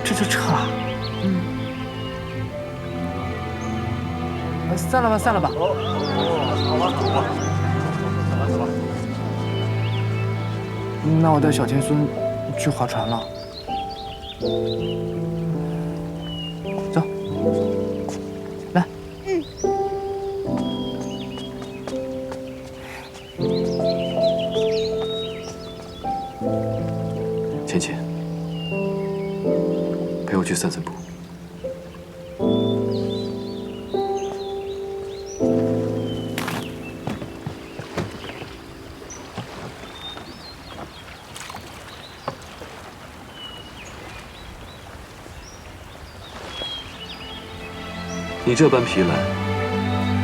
这就撤了？散了吧，散了吧。好吧，走吧。走吧。那我带小天孙去划船了。走，来。芊芊，陪我去散散步。你这般皮兰，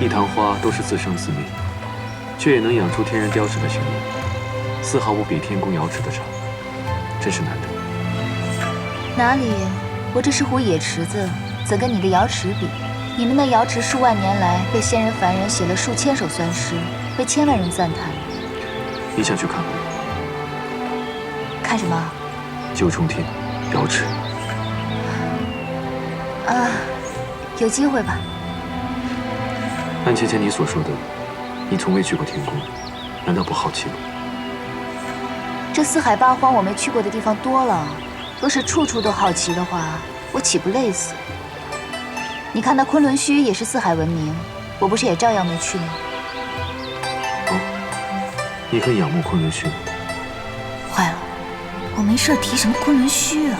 一塘花都是自生自灭，却也能养出天然雕齿的形状，丝毫不比天宫瑶池的差，真是难得。哪里？我这是壶野池子，怎跟你的瑶池比？你们的瑶池数万年来被仙人凡人写了数千首酸诗，被千万人赞叹。你想去看吗？看什么？九重天，瑶池。啊，有机会吧。按芊芊你所说的，你从未去过天宫，难道不好奇吗？这四海八荒我没去过的地方多了，若是处处都好奇的话，我岂不累死？你看那昆仑虚也是四海闻名，我不是也照样没去吗？哦，你很仰慕昆仑虚吗？坏了，我没事提什么昆仑虚啊？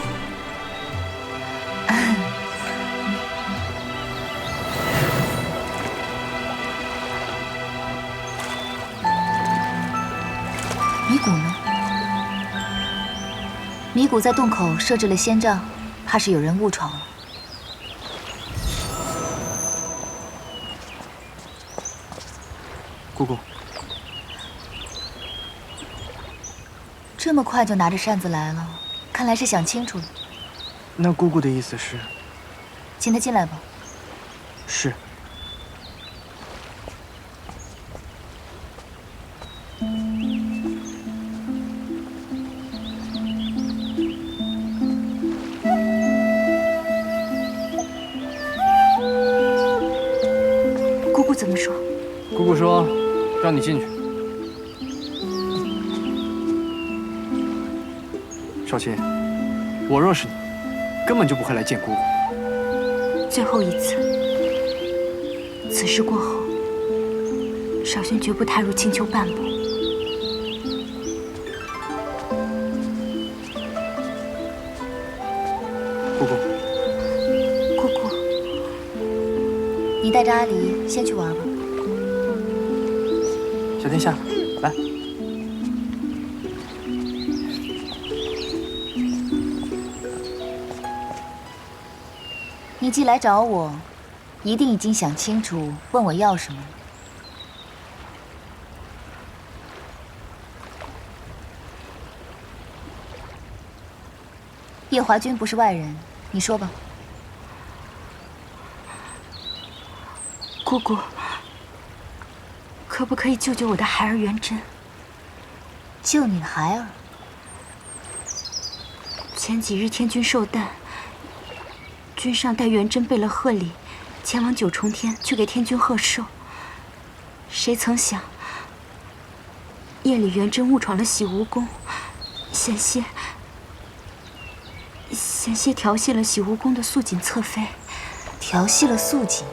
米谷呢？米谷在洞口设置了仙障，怕是有人误闯了。姑姑，这么快就拿着扇子来了，看来是想清楚了。那姑姑的意思是？请他进来吧。是。姑姑怎么说？姑姑说，让你进去。少卿，我若是你，根本就不会来见姑姑。最后一次，此事过后，少轩绝不踏入青丘半步。姑姑，姑姑，你带着阿离先去玩吧。小天下，来。你既来找我，一定已经想清楚，问我要什么。叶华君不是外人，你说吧。姑姑，可不可以救救我的孩儿元真？救你的孩儿？前几日天君寿诞，君上带元真备了贺礼，前往九重天去给天君贺寿。谁曾想，夜里元真误闯了洗梧宫，险些调戏了洗梧宫的素锦侧妃。调戏了素锦？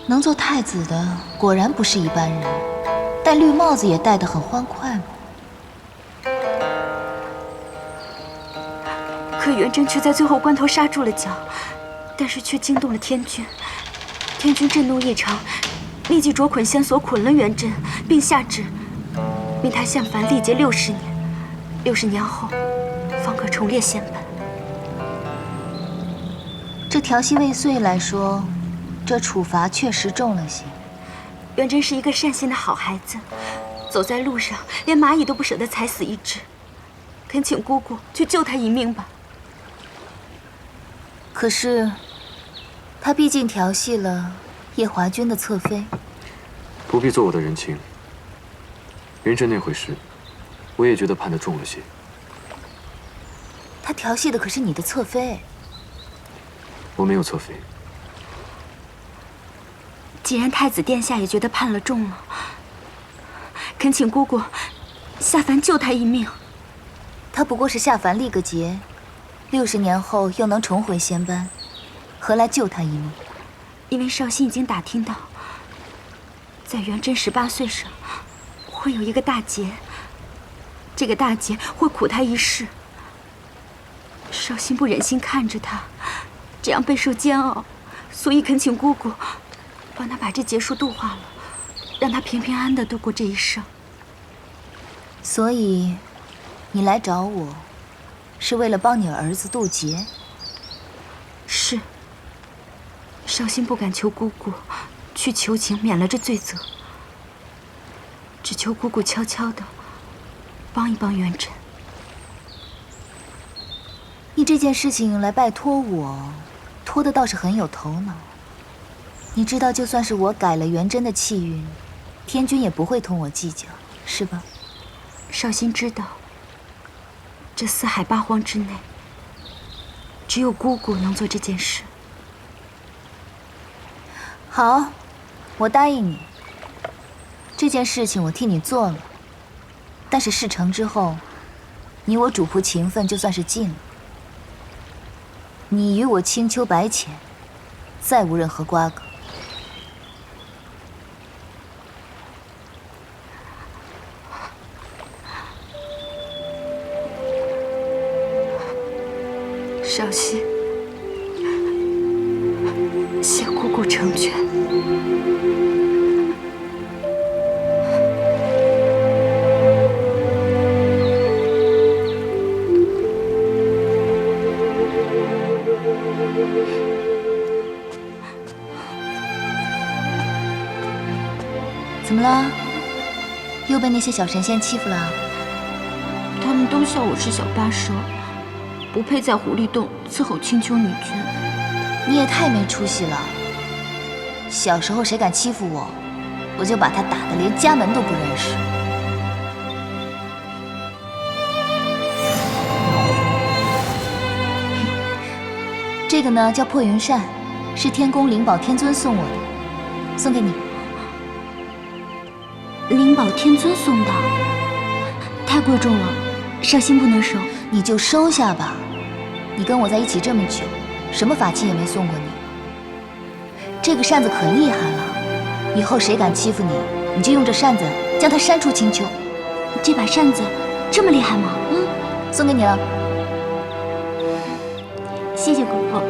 能做太子的果然不是一般人，戴绿帽子也戴得很欢快嘛。可元真却在最后关头刹住了脚，但是却惊动了天君。天君震怒异常，立即着捆仙索捆了元真，并下旨命他向凡历劫60年，60年后方可重列仙本。这调戏未遂来说，这处罚确实重了些。元真是一个善心的好孩子，走在路上连蚂蚁都不舍得踩死一只，恳请姑姑去救他一命吧。可是，他毕竟调戏了夜华君的侧妃，不必做我的人情。元贞那回事，我也觉得判得重了些。他调戏的可是你的侧妃。我没有侧妃。既然太子殿下也觉得判了重了，恳请姑姑下凡救他一命。他不过是下凡历个劫，60年后又能重回仙班，何来救他一命？因为绍兴已经打听到，在元贞18岁时会有一个大劫，这个大劫会苦他一世。绍兴不忍心看着他这样备受煎熬，所以恳请姑姑帮他把这劫数度化了，让他平平安安地度过这一生。所以，你来找我，是为了帮你儿子渡劫？是。绍兴不敢求姑姑去求情免了这罪责，只求姑姑悄悄地帮一帮元贞。你这件事情来拜托我，托的倒是很有头脑。你知道，就算是我改了元贞的气运，天君也不会同我计较，是吧？绍兴知道，这4海8荒之内，只有姑姑能做这件事。好，我答应你。这件事情我替你做了，但是事成之后，你我主仆情分就算是尽了。你与我青丘白浅，再无任何瓜葛。绍兴，谢姑姑成全。怎么了？又被那些小神仙欺负了？他们都笑我是小八蛇，不配在狐狸洞伺候青丘女君。你也太没出息了！小时候谁敢欺负我，我就把他打得连家门都不认识。这个呢叫破云扇，是天宫灵宝天尊送我的，送给你。灵宝天尊送的，太贵重了，绍兴不能收。你就收下吧。你跟我在一起这么久，什么法器也没送过你。这个扇子可厉害了，以后谁敢欺负你，你就用这扇子将他扇出青丘。这把扇子这么厉害吗？送给你了。谢谢姑姑。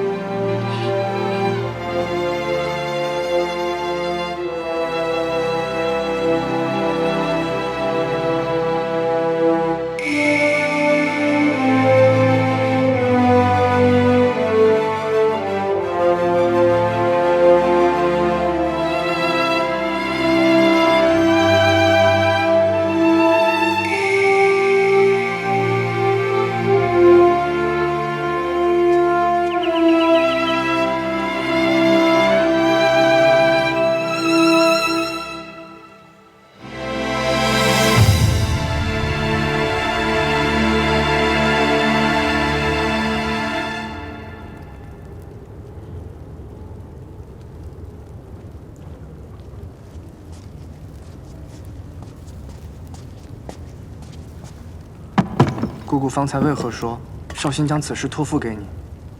姑姑方才为何说绍兴将此事托付给你，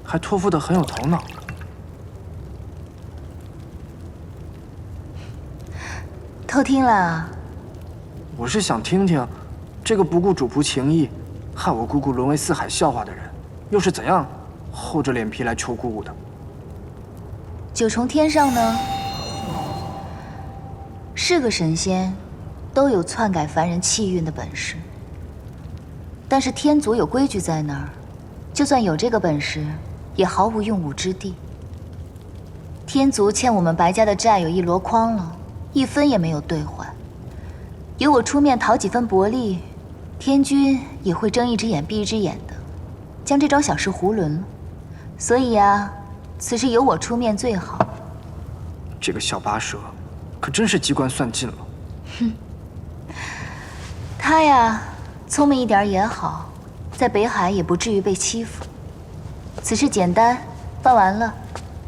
还托付得很有头脑？偷听了？我是想听听，这个不顾主仆情谊，害我姑姑沦为4海笑话的人，又是怎样厚着脸皮来求姑姑的？九重天上呢，是个神仙，都有篡改凡人气运的本事。但是天族有规矩在那儿，就算有这个本事，也毫无用武之地。天族欠我们白家的债有1箩筐了，1分也没有兑还。有我出面讨几分薄利，天君也会睁一只眼闭一只眼的，将这桩小事囫囵了。所以啊，此事由我出面最好。这个小八蛇，可真是机关算尽了。哼，他呀，聪明一点也好，在北海也不至于被欺负。此事简单，办完了，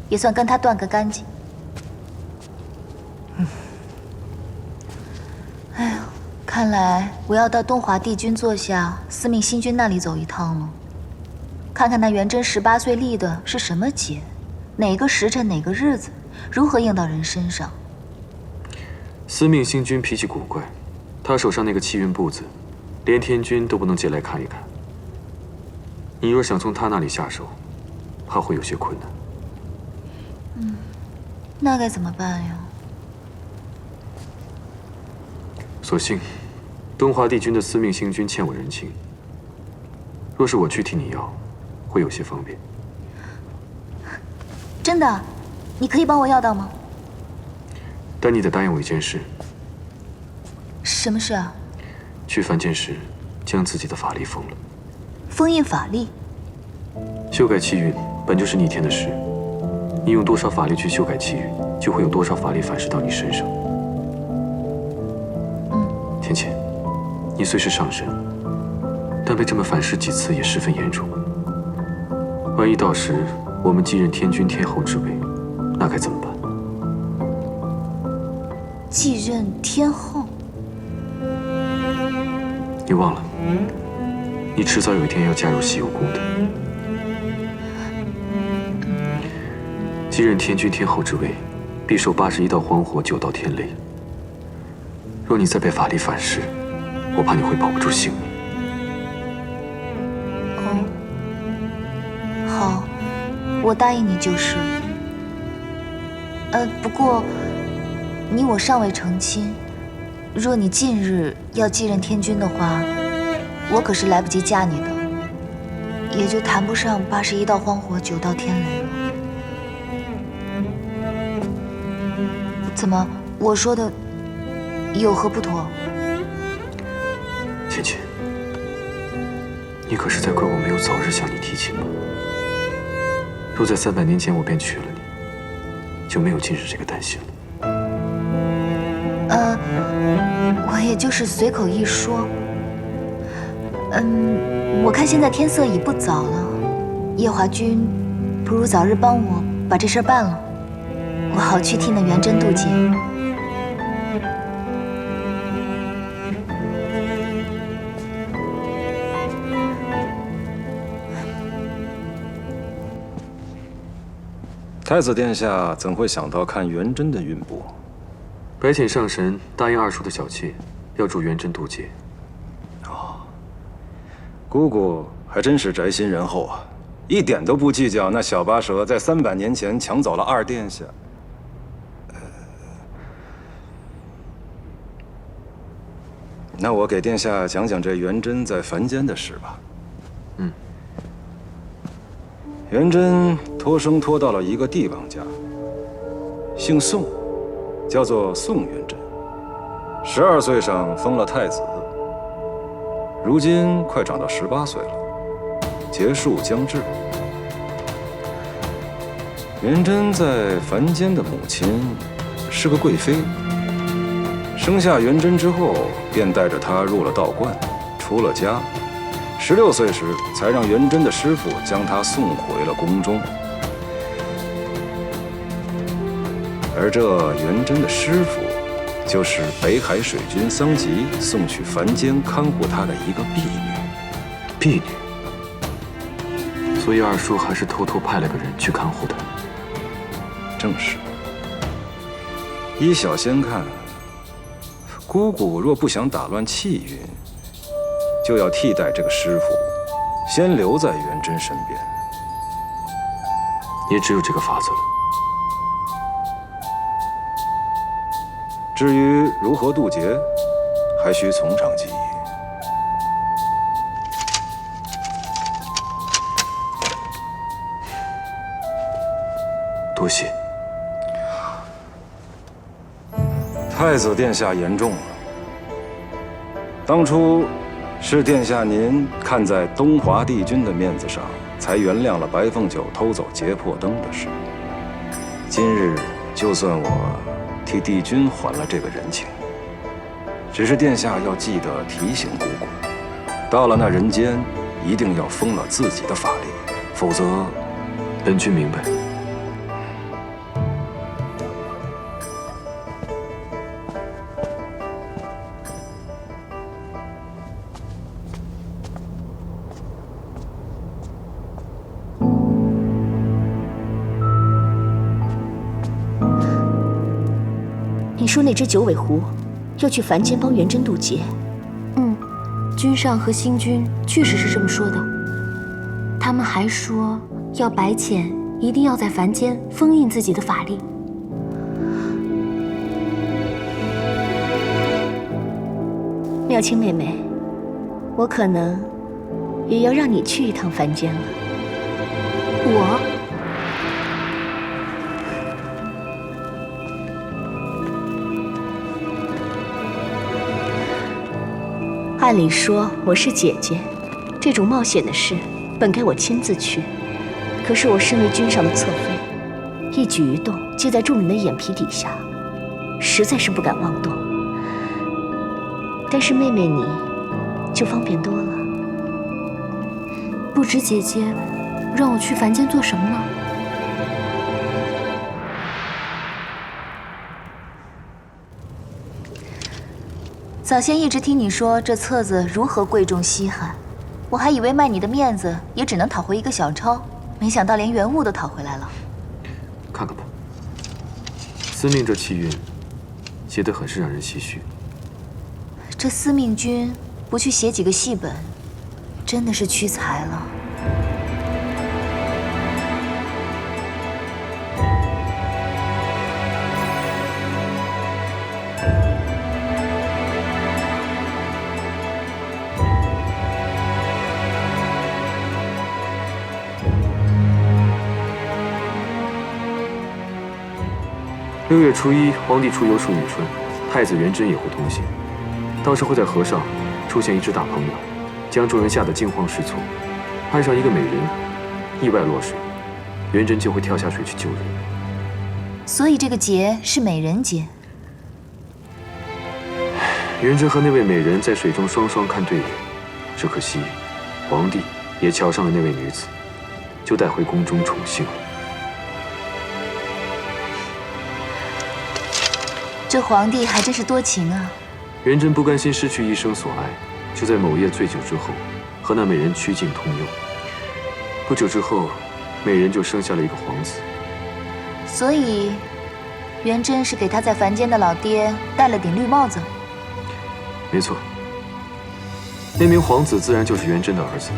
也算跟他断个干净。哎呦，看来我要到东华帝君座下司命星君那里走一趟了，看看那元贞18岁立的是什么节，哪个时辰哪个日子，如何应到人身上。司命星君脾气古怪，他手上那个气运簿子，连天君都不能借来看一看。你若想从他那里下手，怕会有些困难。那该怎么办呀？所幸，东华帝君的司命星君欠我人情。若是我去替你要，会有些方便。真的？你可以帮我要到吗？但你得答应我一件事。什么事啊？去凡间时，将自己的法力封了。封印法力？修改气运本就是逆天的事，你用多少法力去修改气运，就会有多少法力反噬到你身上。天谴，你虽是上神，但被这么反噬几次也十分严重。万一到时我们继任天君天后之位，那该怎么办？继任天后？你忘了，你迟早有一天要嫁入西游宫的。继任天君天后之位，必受81道荒火，9道天雷。若你再被法力反噬，我怕你会保不住性命。哦，好，我答应你就是了。不过你我尚未成亲，若你近日要继任天君的话，我可是来不及嫁你的，也就谈不上81道荒火，9道天雷了。怎么，我说的有何不妥？芊芊，你可是在怪我没有早日向你提亲吗？若在300年前我便娶了你，就没有今日这个担心了。我也就是随口一说。我看现在天色已不早了，夜华君不如早日帮我把这事办了，我好去替那元贞渡劫。太子殿下怎会想到看元贞的运簿？白浅上神答应二叔的小妾，要助元贞渡劫。姑姑还真是宅心仁厚啊，一点都不计较那小八蛇在300年前抢走了二殿下。那我给殿下讲讲这元贞在凡间的事吧。元贞托生托到了一个帝王家，姓宋，叫做宋元贞。12岁上封了太子，如今快长到18岁了，结束将至。元贞在凡间的母亲是个贵妃，生下元贞之后，便带着她入了道观，出了家。16岁时，才让元贞的师傅将他送回了宫中。而这元贞的师傅，就是北海水君桑吉送去凡间看护他的一个婢女。婢女？所以二叔还是偷偷派了个人去看护他。正是。依小仙看，姑姑若不想打乱气运，就要替代这个师傅，先留在元贞身边。也只有这个法子了。至于如何渡劫，还需从长计议。多谢。太子殿下言重了。当初是殿下您看在东华帝君的面子上，才原谅了白凤九偷走劫魄灯的事。今日就算我替帝君还了这个人情，只是殿下要记得提醒姑姑，到了那人间，一定要封了自己的法力，否则……本君明白。你说那只九尾狐要去凡间帮元贞渡劫？君上和星君确实是这么说的。他们还说要白浅一定要在凡间封印自己的法力。妙清妹妹，我可能也要让你去一趟凡间了。我？按理说我是姐姐，这种冒险的事本该我亲自去。可是我身为君上的侧妃，一举一动皆在众人的眼皮底下，实在是不敢妄动。但是妹妹你就方便多了。不知姐姐让我去凡间做什么呢？早先一直听你说这册子如何贵重稀罕，我还以为卖你的面子也只能讨回一个小钞，没想到连原物都讨回来了。看看吧，司命这气韵，写得很是让人唏嘘。这司命君不去写几个戏本，真的是屈才了。6月初1，皇帝出游数女春，太子元贞也会同行。到时会在河上出现一只大鹏鸟，将众人吓得惊慌失措。岸上一个美人意外落水，元贞就会跳下水去救人。所以这个劫是美人劫。元贞和那位美人在水中双双看对眼，只可惜皇帝也瞧上了那位女子，就带回宫中宠幸了。这皇帝还真是多情啊！元贞不甘心失去一生所爱，就在某夜醉酒之后，和那美人曲径通幽。不久之后，美人就生下了一个皇子。所以，元贞是给他在凡间的老爹戴了顶绿帽子。没错，那名皇子自然就是元贞的儿子，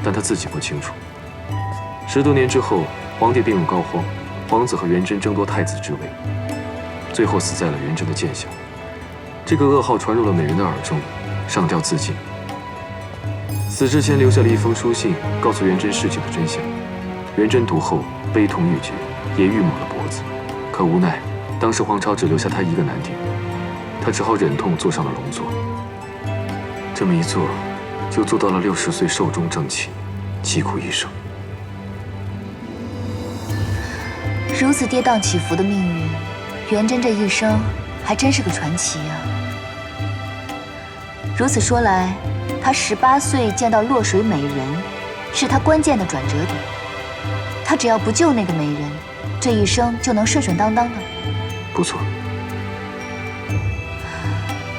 但他自己不清楚。10多年之后，皇帝病入膏肓，皇子和元贞争夺太子之位。最后死在了元贞的剑下，这个噩耗传入了美人的耳中，上吊自尽。死之前留下了一封书信，告诉元贞事情的真相。元贞读后悲痛欲绝，也欲抹了脖子。可无奈，当时皇朝只留下他一个男丁，他只好忍痛坐上了龙座。这么一坐，就坐到了60岁寿终正寝，疾苦一生。如此跌宕起伏的命运。元贞这一生还真是个传奇呀！如此说来，他18岁见到落水美人，是他关键的转折点。他只要不救那个美人，这一生就能顺顺当当的。不错。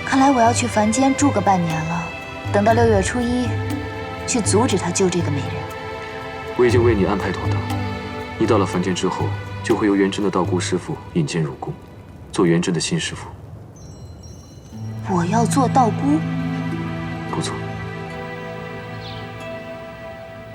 看来我要去凡间住个半年了，等到6月初1，去阻止他救这个美人。我已经为你安排妥当，你到了凡间之后，就会由元贞的道姑师傅引荐入宫，做元贞的新师傅。我要做道姑？不错。